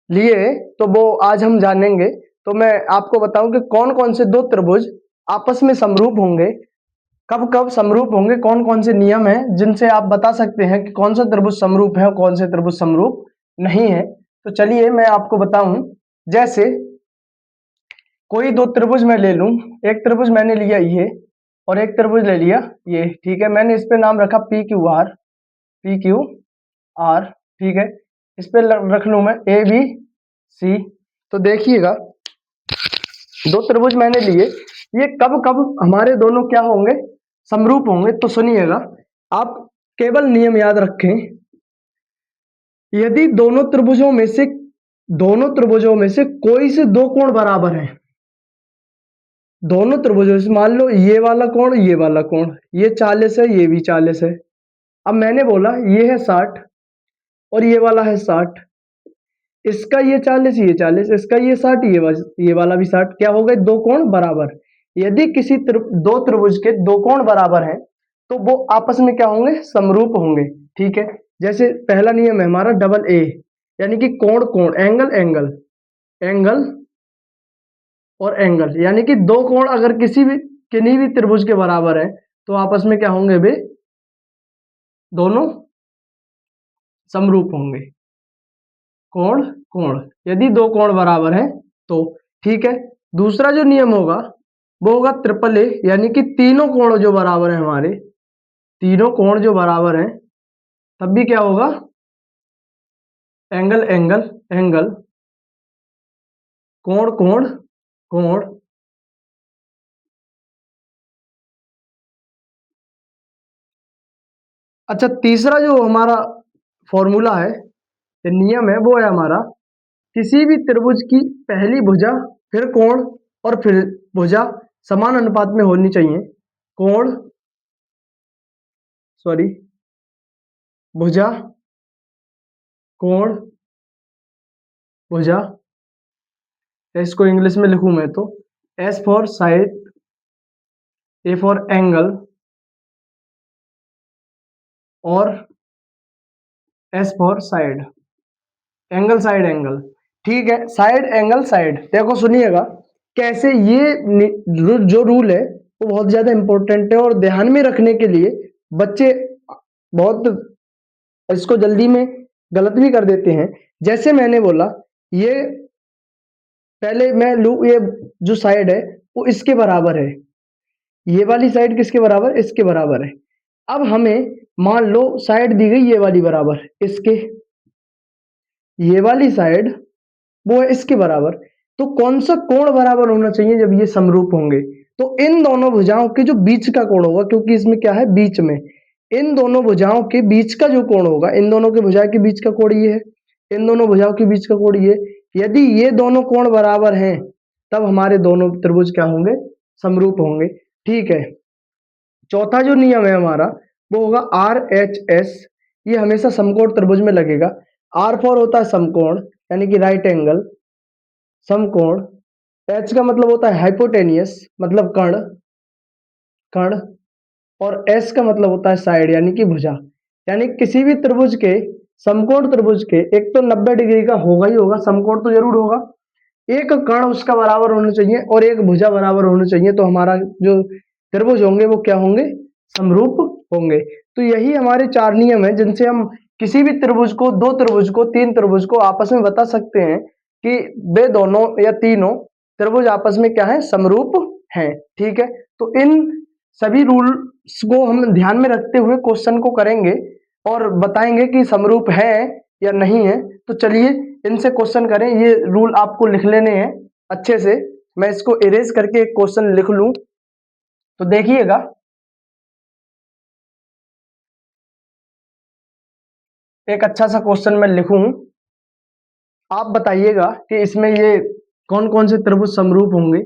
लिए, तो वो आज हम जानेंगे। तो मैं आपको बताऊं कि कौन कौन से दो त्रिभुज आपस में समरूप होंगे, कब कब समरूप होंगे, कौन कौन से नियम हैं जिनसे आप बता सकते हैं कि कौन सा त्रिभुज समरूप है और कौन से त्रिभुज समरूप नहीं है। तो चलिए मैं आपको बताऊं, जैसे कोई दो त्रिभुज मैं ले लूं, एक त्रिभुज मैंने लिया ये और एक त्रिभुज ले लिया ये, ठीक है। मैंने इस पे नाम रखा P Q R, P Q R, ठीक है। इस पे रख लूं मैं ए बी सी। तो देखिएगा दो त्रिभुज मैंने लिए, ये कब कब हमारे दोनों क्या होंगे, समरूप होंगे। तो सुनिएगा, आप केवल नियम याद रखें, यदि दोनों त्रिभुजों में से कोई से दो कोण बराबर हैं, दोनों त्रिभुजों से, मान लो ये वाला कोण, ये वाला कोण, ये 40 है, ये भी 40 है। अब मैंने बोला ये है 60 और ये वाला है 60, इसका ये 40, ये 40, इसका ये 60, ये वाला भी 60। क्या हो गए? दो कोण बराबर। यदि किसी दो त्रिभुज के दो कोण बराबर हैं तो वो आपस में क्या होंगे? समरूप होंगे। ठीक है, जैसे पहला नियम है हमारा डबल ए, यानी कि कोण कोण, एंगल एंगल, एंगल और एंगल, यानी कि दो कोण अगर किन्हीं भी त्रिभुज के बराबर है तो आपस में क्या होंगे? वे दोनों समरूप होंगे। कोण कोण, यदि दो कोण बराबर हैं तो। ठीक है, दूसरा जो नियम होगा वो होगा ट्रिपल ए, यानी कि तीनों कोण जो बराबर है हमारे, तीनों कोण जो बराबर हैं, तब भी क्या होगा? एंगल एंगल एंगल, कोण कोण कोण। अच्छा, तीसरा जो हमारा फॉर्मूला है, ये नियम है, वो है हमारा किसी भी त्रिभुज की पहली भुजा, फिर कोण और फिर भुजा समान अनुपात में होनी चाहिए। कोण, सॉरी, भुजा, कोण, भुजा। इसको इंग्लिश में लिखूं मैं तो S for side, A for angle और S for side, angle side angle. ठीक है, साइड एंगल साइड। देखो सुनिएगा कैसे ये जो रूल है वो बहुत ज्यादा इंपॉर्टेंट है और ध्यान में रखने के लिए बच्चे बहुत इसको जल्दी में गलत भी कर देते हैं। जैसे मैंने बोला, ये पहले मैं लू, ये जो साइड है वो इसके बराबर है, ये वाली साइड किसके बराबर? इसके बराबर है। अब हमें मान लो साइड दी गई ये वाली बराबर इसके, ये वाली साइड वो है इसके बराबर। तो कौन सा कोण बराबर होना चाहिए जब ये समरूप होंगे? तो इन दोनों भुजाओं के जो बीच का कोण होगा, क्योंकि इसमें क्या है? बीच में, इन दोनों भुजाओं के बीच का जो कोण होगा, इन दोनों के भुजा के बीच का कोण ये है, इन दोनों भुजाओं के बीच का कोण ये। यदि ये दोनों कोण बराबर हैं तब हमारे दोनों त्रिभुज क्या होंगे? समरूप होंगे। ठीक है, चौथा जो नियम है हमारा वो होगा आर एच एस। ये हमेशा समकोण त्रिभुज में लगेगा। आर फॉर होता है समकोण, यानी कि राइट एंगल, समकोण। एच का मतलब होता है हाइपोटेनियस, मतलब कर्ण, कर्ण। और एस का मतलब होता है साइड, यानी कि भुजा। यानी किसी भी त्रिभुज के, समकोण त्रिभुज के, एक तो 90 डिग्री का होगा ही होगा, समकोण तो जरूर होगा, एक कर्ण उसका बराबर होना चाहिए और एक भुजा बराबर होनी चाहिए, तो हमारा जो त्रिभुज होंगे वो क्या होंगे? समरूप होंगे। तो यही हमारे चार नियम है जिनसे हम किसी भी त्रिभुज को, दो त्रिभुज को, तीन त्रिभुज को आपस में बता सकते हैं कि वे दोनों या तीनों त्रिभुज आपस में क्या है? समरूप हैं। ठीक है, तो इन सभी रूल्स को हम ध्यान में रखते हुए क्वेश्चन को करेंगे और बताएंगे कि समरूप है या नहीं है। तो चलिए इनसे क्वेश्चन करें। ये रूल आपको लिख लेने हैं अच्छे से। मैं इसको इरेज करके एक क्वेश्चन लिख लूं तो देखिएगा। एक अच्छा सा क्वेश्चन मैं लिखूं, आप बताइएगा कि इसमें ये कौन कौन से त्रिभुज समरूप होंगे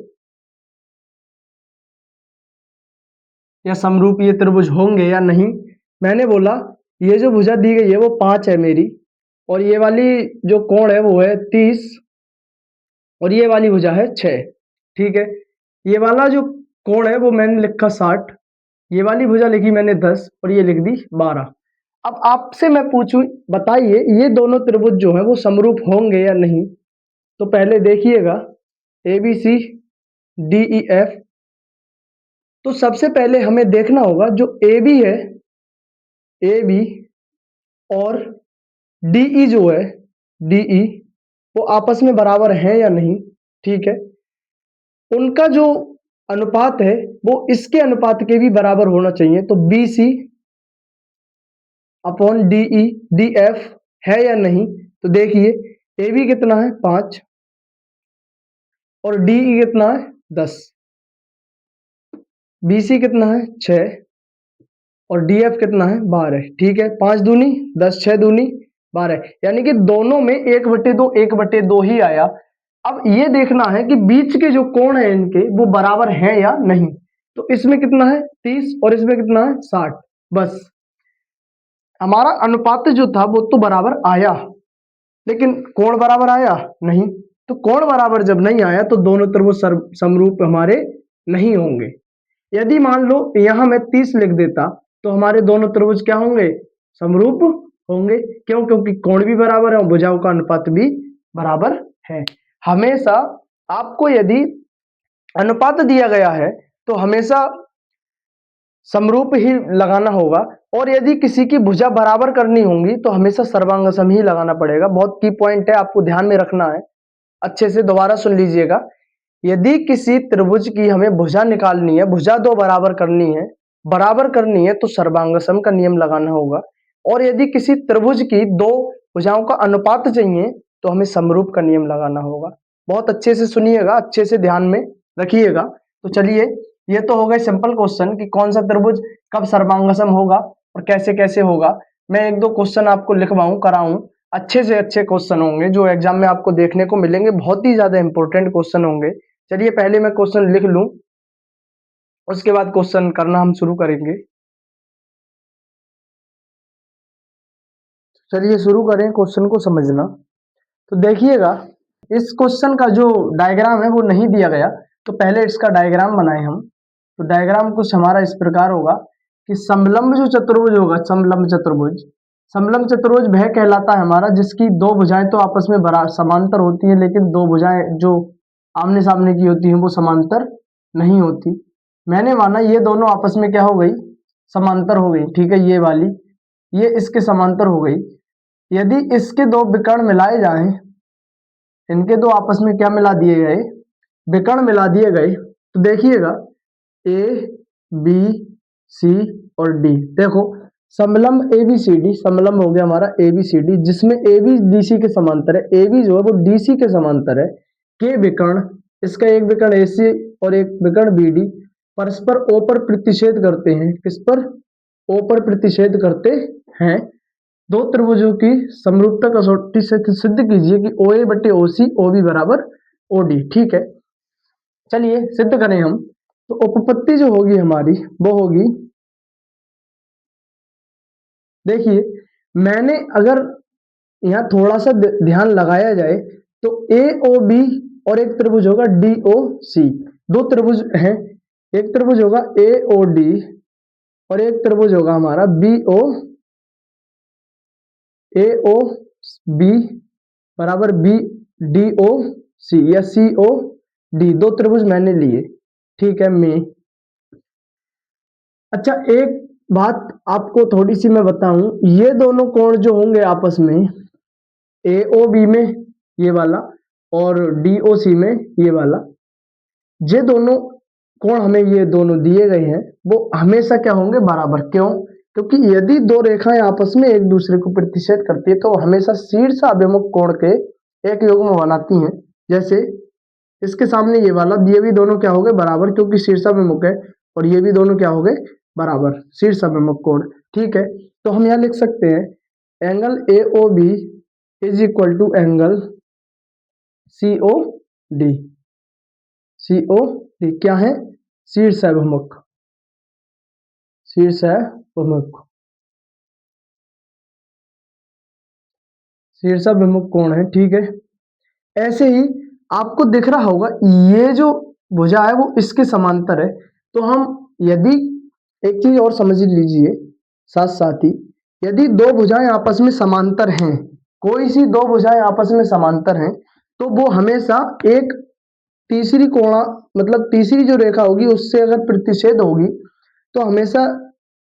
या समरूप ये त्रिभुज होंगे या नहीं। मैंने बोला ये जो भुजा दी गई है वो 5 है मेरी, और ये वाली जो कोण है वो है 30, और ये वाली भुजा है 6। ठीक है, ये वाला जो कोण है वो मैंने लिखा 60, ये वाली भुजा लिखी मैंने 10 और ये लिख दी 12। अब आपसे मैं पूछूं, बताइए ये दोनों त्रिभुज जो है वो समरूप होंगे या नहीं। तो पहले देखिएगा A B C D E F. तो सबसे पहले हमें देखना होगा जो ए बी है, ए बी और डीई जो है, डीई, वो आपस में बराबर है या नहीं। ठीक है, उनका जो अनुपात है वो इसके अनुपात के भी बराबर होना चाहिए। तो B C upon D E D F है या नहीं। तो देखिए ए बी कितना है? 5, और डीई कितना है? 10। बी सी कितना है? 6, और डी एफ कितना है? 12। ठीक है, 5 दूनी 10, 6 दूनी 12, यानी कि दोनों में 1/2 1/2 ही आया। अब ये देखना है कि बीच के जो कोण है इनके वो बराबर हैं या नहीं। तो इसमें कितना है? 30, और इसमें कितना है? 60। बस हमारा अनुपात जो था वो तो बराबर आया। लेकिन कोण बराबर आया नहीं। तो कोण बराबर जब नहीं आया तो दोनों त्रिभुज समरूप हमारे नहीं होंगे। यदि मान लो यहां मैं 30 लिख देता तो हमारे दोनों त्रिभुज क्या होंगे, समरूप होंगे। क्यों? क्योंकि कोण भी बराबर है और भुजाओं का अनुपात भी बराबर है। हमेशा आपको यदि अनुपात दिया गया है तो हमेशा समरूप ही लगाना होगा, और यदि किसी की भुजा बराबर करनी होंगी तो हमेशा सर्वांग सम ही लगाना पड़ेगा। बहुत की पॉइंट है, आपको ध्यान में रखना है, अच्छे से दोबारा सुन लीजिएगा। यदि किसी त्रिभुज की हमें भुजा निकालनी है, भुजा दो बराबर करनी है तो सर्वांग सम का नियम लगाना होगा। और यदि किसी त्रिभुज की दो भुजाओं का अनुपात चाहिए तो हमें समरूप का नियम लगाना होगा। बहुत अच्छे से सुनिएगा, अच्छे से ध्यान में रखिएगा। तो चलिए, ये तो हो गए सिंपल क्वेश्चन कि कौन सा त्रिभुज कब सर्वांग सम होगा और कैसे कैसे होगा। मैं एक दो क्वेश्चन आपको लिखवाऊं कराऊं, अच्छे से अच्छे क्वेश्चन होंगे जो एग्जाम में आपको देखने को मिलेंगे, बहुत ही ज्यादा इंपॉर्टेंट क्वेश्चन होंगे। चलिए पहले मैं क्वेश्चन लिख लूं, उसके बाद क्वेश्चन करना हम शुरू करेंगे। चलिए शुरू करें क्वेश्चन को समझना। तो देखिएगा, इस क्वेश्चन का जो डायग्राम है वो नहीं दिया गया, तो पहले इसका डायग्राम बनाए हम। तो डायग्राम कुछ हमारा इस प्रकार होगा कि समलंब जो चतुर्भुज होगा, समलंब चतुर्भुज वह कहलाता है हमारा जिसकी दो भुजाएं तो आपस में बराबर समांतर होती हैं, लेकिन दो भुजाएं जो आमने सामने की होती हैं वो समांतर नहीं होती। मैंने माना ये दोनों आपस में क्या हो गई, समांतर हो गई, ठीक है, ये वाली ये इसके समांतर हो गई। यदि इसके दो विकर्ण मिलाए जाएं, इनके दो आपस में क्या मिला दिए गए, विकर्ण मिला दिए गए, तो देखिएगा ए बी सी और डी। देखो समलंब ए बी सी डी, समलंब हो गया हमारा ए बी सी डी, जिसमें ए बी डी सी के समांतर है, ए बी जो है वो डी सी के समांतर है। के विकर्ण, इसका एक विकर्ण ए सी और एक विकर्ण बी डी परस्पर ओ पर प्रतिषेध करते हैं। किस पर? ओ पर प्रतिषेध करते हैं। दो त्रिभुजों की समरूपता कसौटी से सिद्ध कीजिए कि ओ ए बटे ओ सी ओ बी बराबर ओ डी। ठीक है, चलिए सिद्ध करें हम। तो उपपत्ति जो होगी हमारी वो होगी, देखिए मैंने अगर यहाँ थोड़ा सा ध्यान लगाया जाए तो ए ओ बी और एक त्रिभुज होगा डी ओ सी, दो त्रिभुज हैं। एक त्रिभुज होगा ए ओ डी और एक त्रिभुज होगा हमारा बी ओ ए ओ बी बराबर बी डी ओ सी या सी ओ डी, दो त्रिभुज मैंने लिए। ठीक है, मैं अच्छा एक बात आपको थोड़ी सी मैं बताऊं, ये दोनों कोण जो होंगे आपस में ए ओ बी में ये वाला और डी ओ सी में ये वाला, ये दोनों कोण हमें ये दोनों दिए गए हैं वो हमेशा क्या होंगे, बराबर। क्यों? क्योंकि यदि दो रेखाएं आपस में एक दूसरे को प्रतिच्छेद करती है तो हमेशा शीर्ष अभिमुख कोण के एक युग्म बनाती हैं। जैसे इसके सामने ये वाला, ये भी दोनों क्या हो गए, बराबर, क्योंकि शीर्षाभिमुख है, और ये भी दोनों क्या हो गए, बराबर, शीर्षाभिमुख कोण। ठीक है, तो हम यहाँ लिख सकते हैं angle A O B is equal to angle C O D. C O D क्या है? शीर्षाभिमुख, शीर्षाभिमुख, शीर्षाभिमुख कोण है। ठीक है, ऐसे ही आपको दिख रहा होगा ये जो भुजा है वो इसके समांतर है। तो हम यदि एक चीज और समझ लीजिए साथ साथ ही, यदि दो भुजाएं आपस में समांतर हैं, कोई सी दो भुजाएं आपस में समांतर हैं, तो वो हमेशा एक तीसरी कोणा मतलब तीसरी जो रेखा होगी उससे अगर प्रतिच्छेद होगी तो हमेशा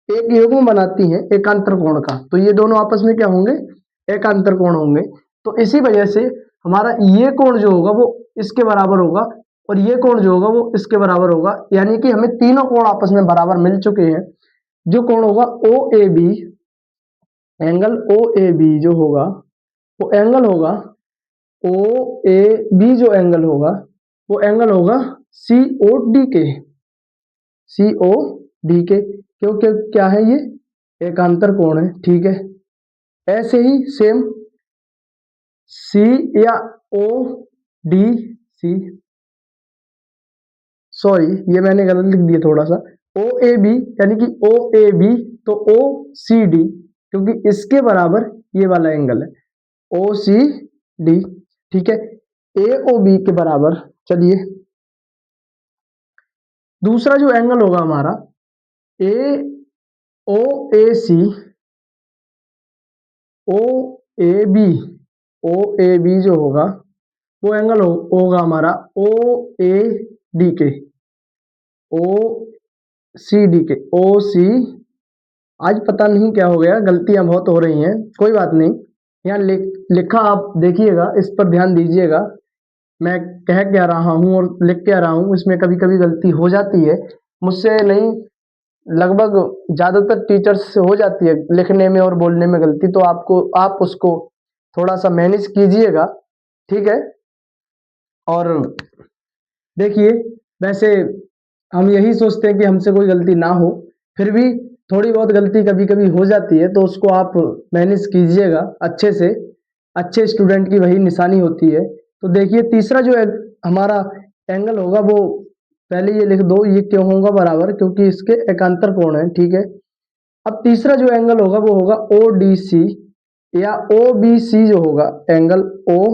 एक युग्म बनाती हैं एकांतर कोण का। तो ये दोनों आपस में क्या होंगे, एकांतर कोण होंगे। तो इसी वजह से हमारा ये कोण जो होगा वो इसके बराबर होगा और ये कोण जो होगा वो इसके बराबर होगा, यानी कि हमें तीनों कोण आपस में बराबर मिल चुके हैं। जो कोण होगा O A B, angle O A B जो होगा वो एंगल होगा ओ ए बी, जो एंगल होगा वो एंगल होगा सी ओ डी के, सी ओ डी के, क्योंकि क्या है ये एकांतर कोण है। ठीक है, ऐसे ही सेम सी या ओ डी सी, सॉरी ये मैंने गलत लिख दिया थोड़ा सा, ओ ए बी यानी कि ओ ए बी तो ओ सी डी, क्योंकि इसके बराबर ये वाला एंगल है ओ सी डी। ठीक है, ए ओ बी के बराबर। चलिए दूसरा जो एंगल होगा हमारा ए ओ ए सी, ओ A B, O A B जो होगा वो एंगल होगा हमारा ओ ए डी के, ओ सी डी के, ओ सी। आज पता नहीं क्या हो गया, गलतियां बहुत हो रही हैं, कोई बात नहीं। यहाँ लिखा आप देखिएगा, इस पर ध्यान दीजिएगा। मैं कह क्या रहा हूँ और लिख क्या रहा हूँ, इसमें कभी कभी गलती हो जाती है, मुझसे नहीं, लगभग ज्यादातर टीचर्स से हो जाती है लिखने में और बोलने में गलती। तो आप उसको थोड़ा सा मैनेज कीजिएगा, ठीक है। और देखिए, वैसे हम यही सोचते हैं कि हमसे कोई गलती ना हो, फिर भी थोड़ी बहुत गलती कभी कभी हो जाती है, तो उसको आप मैनेज कीजिएगा अच्छे से। अच्छे स्टूडेंट की वही निशानी होती है। तो देखिए तीसरा जो हमारा एंगल होगा वो, पहले ये लिख दो, ये क्यों होगा बराबर, क्योंकि इसके एकांतर कोण है, ठीक है। अब तीसरा जो एंगल होगा वो होगा ओ डी सी या ओ बी सी जो होगा angle, O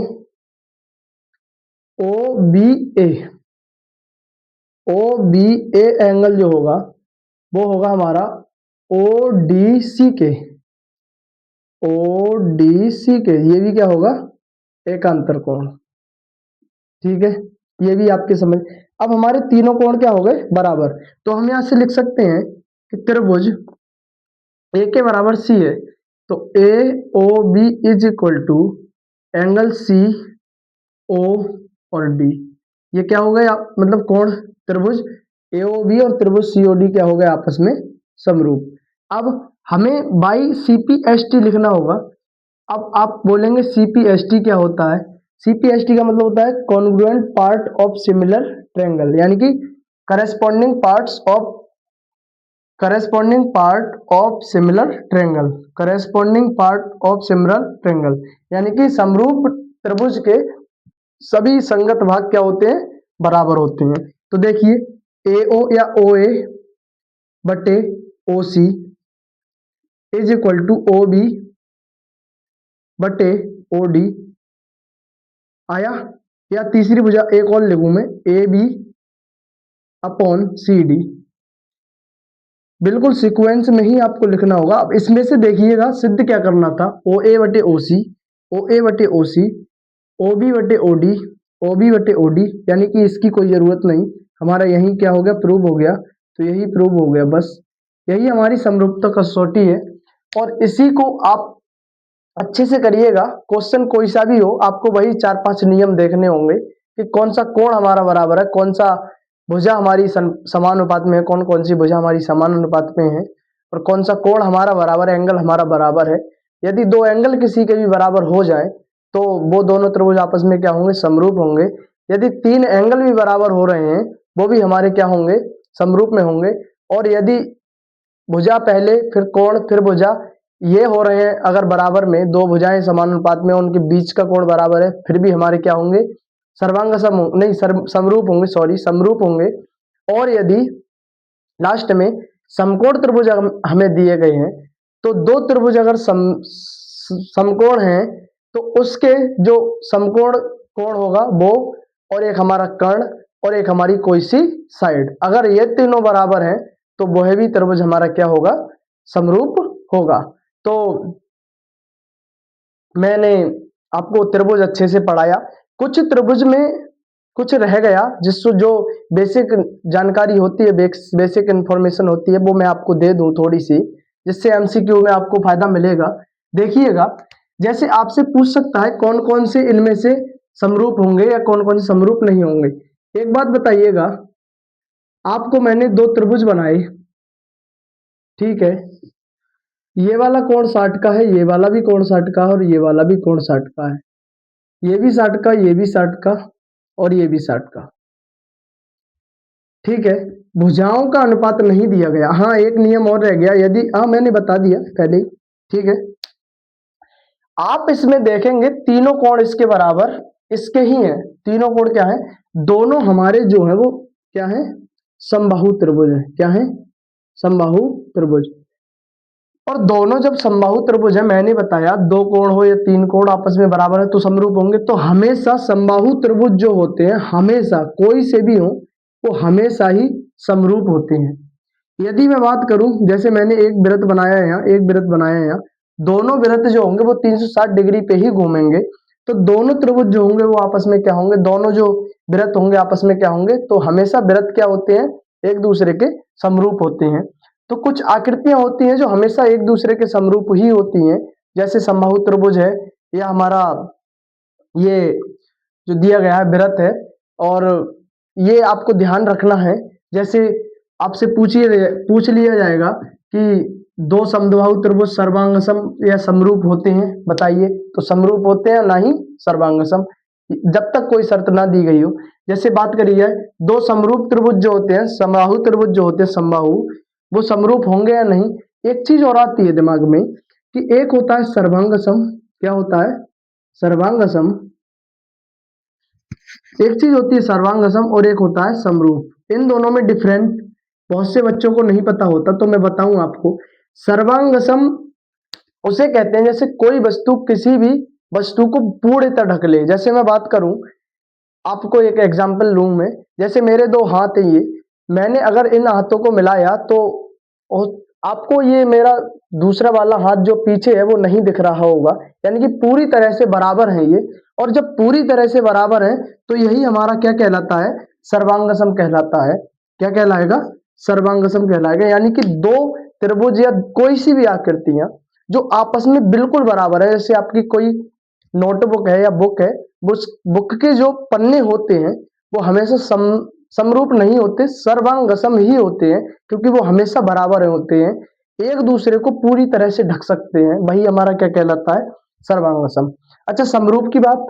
B A, O B A angle जो होगा वो होगा हमारा ओ डी सी के, ओ डी सी के, ये भी क्या होगा, एकांतर कोण, ठीक है। ये भी आपके समझ। अब हमारे तीनों कोण क्या हो गए, बराबर। तो हम यहां से लिख सकते हैं कि त्रिभुज ए के बराबर सी है, तो A O B is equal to angle C O और डी। ये क्या हो गया, मतलब कोण त्रिभुज एओबी और त्रिभुज सीओडी क्या हो गए आपस में समरूप। अब हमें बाई सीपीएसटी लिखना होगा। अब आप बोलेंगे सीपीएसटी क्या होता है, सीपीएसटी का मतलब होता है congruent part of similar triangle, यानी कि corresponding parts of, corresponding part of similar triangle, corresponding part of similar triangle, यानी कि समरूप त्रिभुज के सभी संगत भाग क्या होते हैं, बराबर होते हैं। तो देखिए ए ओ या ओ ए बटे O C is equal to O B बटे ओ डी आया। या तीसरी भुजा एक और लिखूं मैं, A B upon C D. बिल्कुल सीक्वेंस में ही आपको लिखना होगा। अब इसमें से देखिएगा सिद्ध क्या करना था, ओ ए बटे ओ सी, ओ ए बटे ओ सी, ओ बी बटे ओ डी, ओ बी बटे ओ डी, यानी कि इसकी कोई जरूरत नहीं, हमारा यही क्या हो गया, प्रूव हो गया। तो यही प्रूव हो गया, बस यही हमारी समरूपता कसौटी है। और इसी को आप अच्छे से करिएगा, क्वेश्चन कोई सा भी हो आपको वही 4-5 नियम देखने होंगे कि कौन सा कोण हमारा बराबर है, कौन सा भुजा हमारी समान अनुपात में है, कौन कौन सी भुजा हमारी समान अनुपात में है, और कौन सा कोण हमारा बराबर है, एंगल हमारा बराबर है। यदि दो एंगल किसी के भी बराबर हो जाए तो वो दोनों त्रिभुज आपस में क्या होंगे, समरूप होंगे। यदि 3 एंगल भी बराबर हो रहे हैं वो भी हमारे क्या होंगे, समरूप में होंगे। और यदि भुजा पहले फिर कोण फिर भुजा ये हो रहे हैं, अगर बराबर में दो भुजाएं समान अनुपात में उनके बीच का कोण बराबर है, फिर भी हमारे क्या होंगे, सर्वांग सम नहीं समरूप होंगे, सॉरी समरूप होंगे। और यदि लास्ट में समकोण त्रिभुज हमें दिए गए हैं, तो दो त्रिभुज अगर समकोण हैं तो उसके जो समकोण कोण होगा वो, और एक हमारा कर्ण, और एक हमारी कोई सी साइड, अगर ये तीनों बराबर हैं तो वह भी त्रिभुज हमारा क्या होगा, समरूप होगा। तो मैंने आपको त्रिभुज अच्छे से पढ़ाया। कुछ त्रिभुज में कुछ रह गया, जिसको जो बेसिक जानकारी होती है, बेसिक इंफॉर्मेशन होती है, वो मैं आपको दे दूं थोड़ी सी, जिससे एमसीक्यू में आपको फायदा मिलेगा। देखिएगा, जैसे आपसे पूछ सकता है कौन कौन से इनमें से समरूप होंगे या कौन कौन से समरूप नहीं होंगे। एक बात बताइएगा, आपको मैंने दो त्रिभुज बनाए, ठीक है, ये वाला कोण 60 का है, ये वाला भी कोण 60 का है, और ये वाला भी कोण 60 का है, ये भी 60 का, ये भी 60 का, और ये भी 60 का, ठीक है। भुजाओं का अनुपात नहीं दिया गया। हाँ, एक नियम और रह गया, यदि, हाँ मैंने बता दिया पहले ही, ठीक है। आप इसमें देखेंगे तीनों कोण इसके बराबर इसके ही हैं। तीनों कोण क्या है, दोनों हमारे जो है वो क्या है, समबाहु त्रिभुज है। क्या है, समबाहु त्रिभुज। और दोनों जब समबाहु त्रिभुज है, मैंने बताया दो कोण हो या तीन कोण आपस में बराबर है तो समरूप होंगे। तो हमेशा समबाहु त्रिभुज जो होते हैं, हमेशा कोई से भी हो, वो हमेशा ही समरूप होते हैं। यदि मैं बात करूं, जैसे मैंने एक वृत्त बनाया है यहाँ, एक वृत्त बनाया है यहाँ, दोनों वृत्त जो होंगे वो 360 डिग्री पे ही घूमेंगे। तो दोनों त्रिभुज जो होंगे वो आपस में क्या होंगे, दोनों जो वृत्त होंगे आपस में क्या होंगे, तो हमेशा वृत्त क्या होते हैं, एक दूसरे के समरूप होते हैं। तो कुछ आकृतियां होती हैं जो हमेशा एक दूसरे के समरूप ही होती हैं, जैसे समबाहु त्रिभुज है, या हमारा ये जो दिया गया है वृत्त है। और ये आपको ध्यान रखना है, जैसे आपसे पूछ लिया जाएगा कि दो समबाहु त्रिभुज सर्वांगसम या समरूप होते हैं, बताइए। तो समरूप होते हैं, ना ही सर्वांगसम, जब तक कोई शर्त ना दी गई हो। जैसे बात करी जाए, दो समरूप त्रिभुज जो होते हैं, समबाहु त्रिभुज जो होते हैं समबाहु, वो समरूप होंगे या नहीं। एक चीज और आती है दिमाग में कि एक होता है सर्वांगसम, क्या होता है, सर्वांगसम। एक चीज होती है सर्वांगसम और एक होता है समरूप। इन दोनों में डिफरेंट बहुत से बच्चों को नहीं पता होता, तो मैं बताऊं आपको। सर्वांगसम उसे कहते हैं जैसे कोई वस्तु किसी भी वस्तु को पूर्णतः ढक ले। जैसे मैं बात करूं, आपको एक एग्जांपल लूं मैं, जैसे मेरे दो हाथ हैं, ये मैंने अगर इन हाथों को मिलाया तो आपको ये मेरा दूसरा वाला हाथ जो पीछे है वो नहीं दिख रहा होगा, यानी कि पूरी तरह से बराबर है ये। और जब पूरी तरह से बराबर है तो यही हमारा क्या कहलाता है, सर्वांगसम कहलाता है। क्या कहलाएगा, सर्वांगसम कहलाएगा। यानी कि दो त्रिभुज या कोई सी भी आकृतियां जो आपस में बिल्कुल बराबर है, जैसे आपकी कोई नोटबुक है या बुक है, उस बुक के जो पन्ने होते हैं वो हमेशा समरूप नहीं होते, सर्वांगसम ही होते हैं, क्योंकि वो हमेशा बराबर होते हैं, एक दूसरे को पूरी तरह से ढक सकते हैं। वही हमारा क्या कहलाता है, सर्वांगसम। अच्छा, समरूप की बात,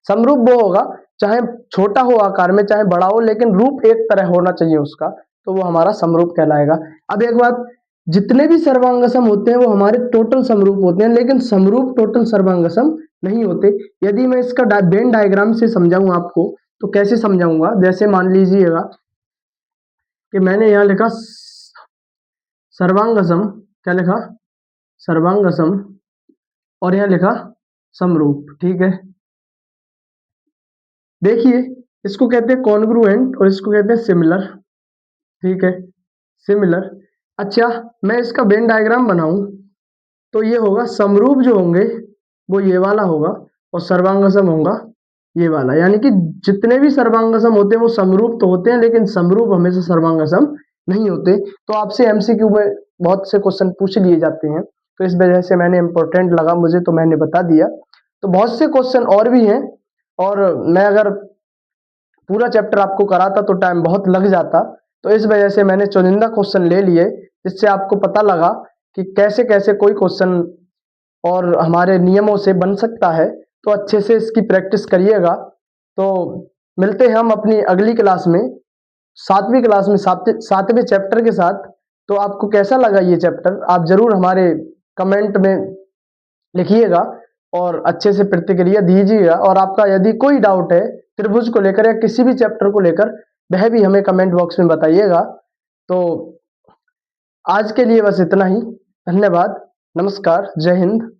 समरूप वो होगा चाहे छोटा हो आकार में चाहे बड़ा हो, लेकिन रूप एक तरह होना चाहिए उसका, तो वो हमारा समरूप कहलाएगा। अब एक बात, जितने भी सर्वांगसम होते हैं वो हमारे टोटल समरूप होते हैं, लेकिन समरूप टोटल सर्वांगसम नहीं होते। यदि मैं इसका वेन डायग्राम से समझाऊं आपको, तो कैसे समझाऊंगा, जैसे मान लीजिएगा कि मैंने यहां लिखा सर्वांगसम, क्या लिखा, सर्वांगसम, और यहां लिखा समरूप, ठीक है। देखिए, इसको कहते हैं कॉन्ग्रुएंट और इसको कहते हैं सिमिलर, ठीक है, सिमिलर। अच्छा, मैं इसका वेन डायग्राम बनाऊं तो ये होगा, समरूप जो होंगे वो ये वाला होगा और सर्वांगसम होगा ये वाला। यानी कि जितने भी सर्वांगसम होते हैं वो समरूप तो होते हैं, लेकिन समरूप हमेशा सर्वांगसम नहीं होते। तो आपसे एमसीक्यू में बहुत से क्वेश्चन पूछ लिए जाते हैं, तो इस वजह से मैंने इंपॉर्टेंट लगा मुझे तो मैंने बता दिया। तो बहुत से क्वेश्चन और भी हैं, और मैं अगर पूरा चैप्टर आपको कराता तो टाइम बहुत लग जाता, तो इस वजह से मैंने चुनिंदा क्वेश्चन ले लिए, जिससे आपको पता लगा कि कैसे कैसे कोई क्वेश्चन और हमारे नियमों से बन सकता है। तो अच्छे से इसकी प्रैक्टिस करिएगा। तो मिलते हैं हम अपनी अगली क्लास में, सातवीं क्लास में, सातवें चैप्टर के साथ। तो आपको कैसा लगा ये चैप्टर, आप जरूर हमारे कमेंट में लिखिएगा और अच्छे से प्रतिक्रिया दीजिएगा। और आपका यदि कोई डाउट है त्रिभुज को लेकर या किसी भी चैप्टर को लेकर, वह भी हमें कमेंट बॉक्स में बताइएगा। तो आज के लिए बस इतना ही, धन्यवाद, नमस्कार, जय हिंद।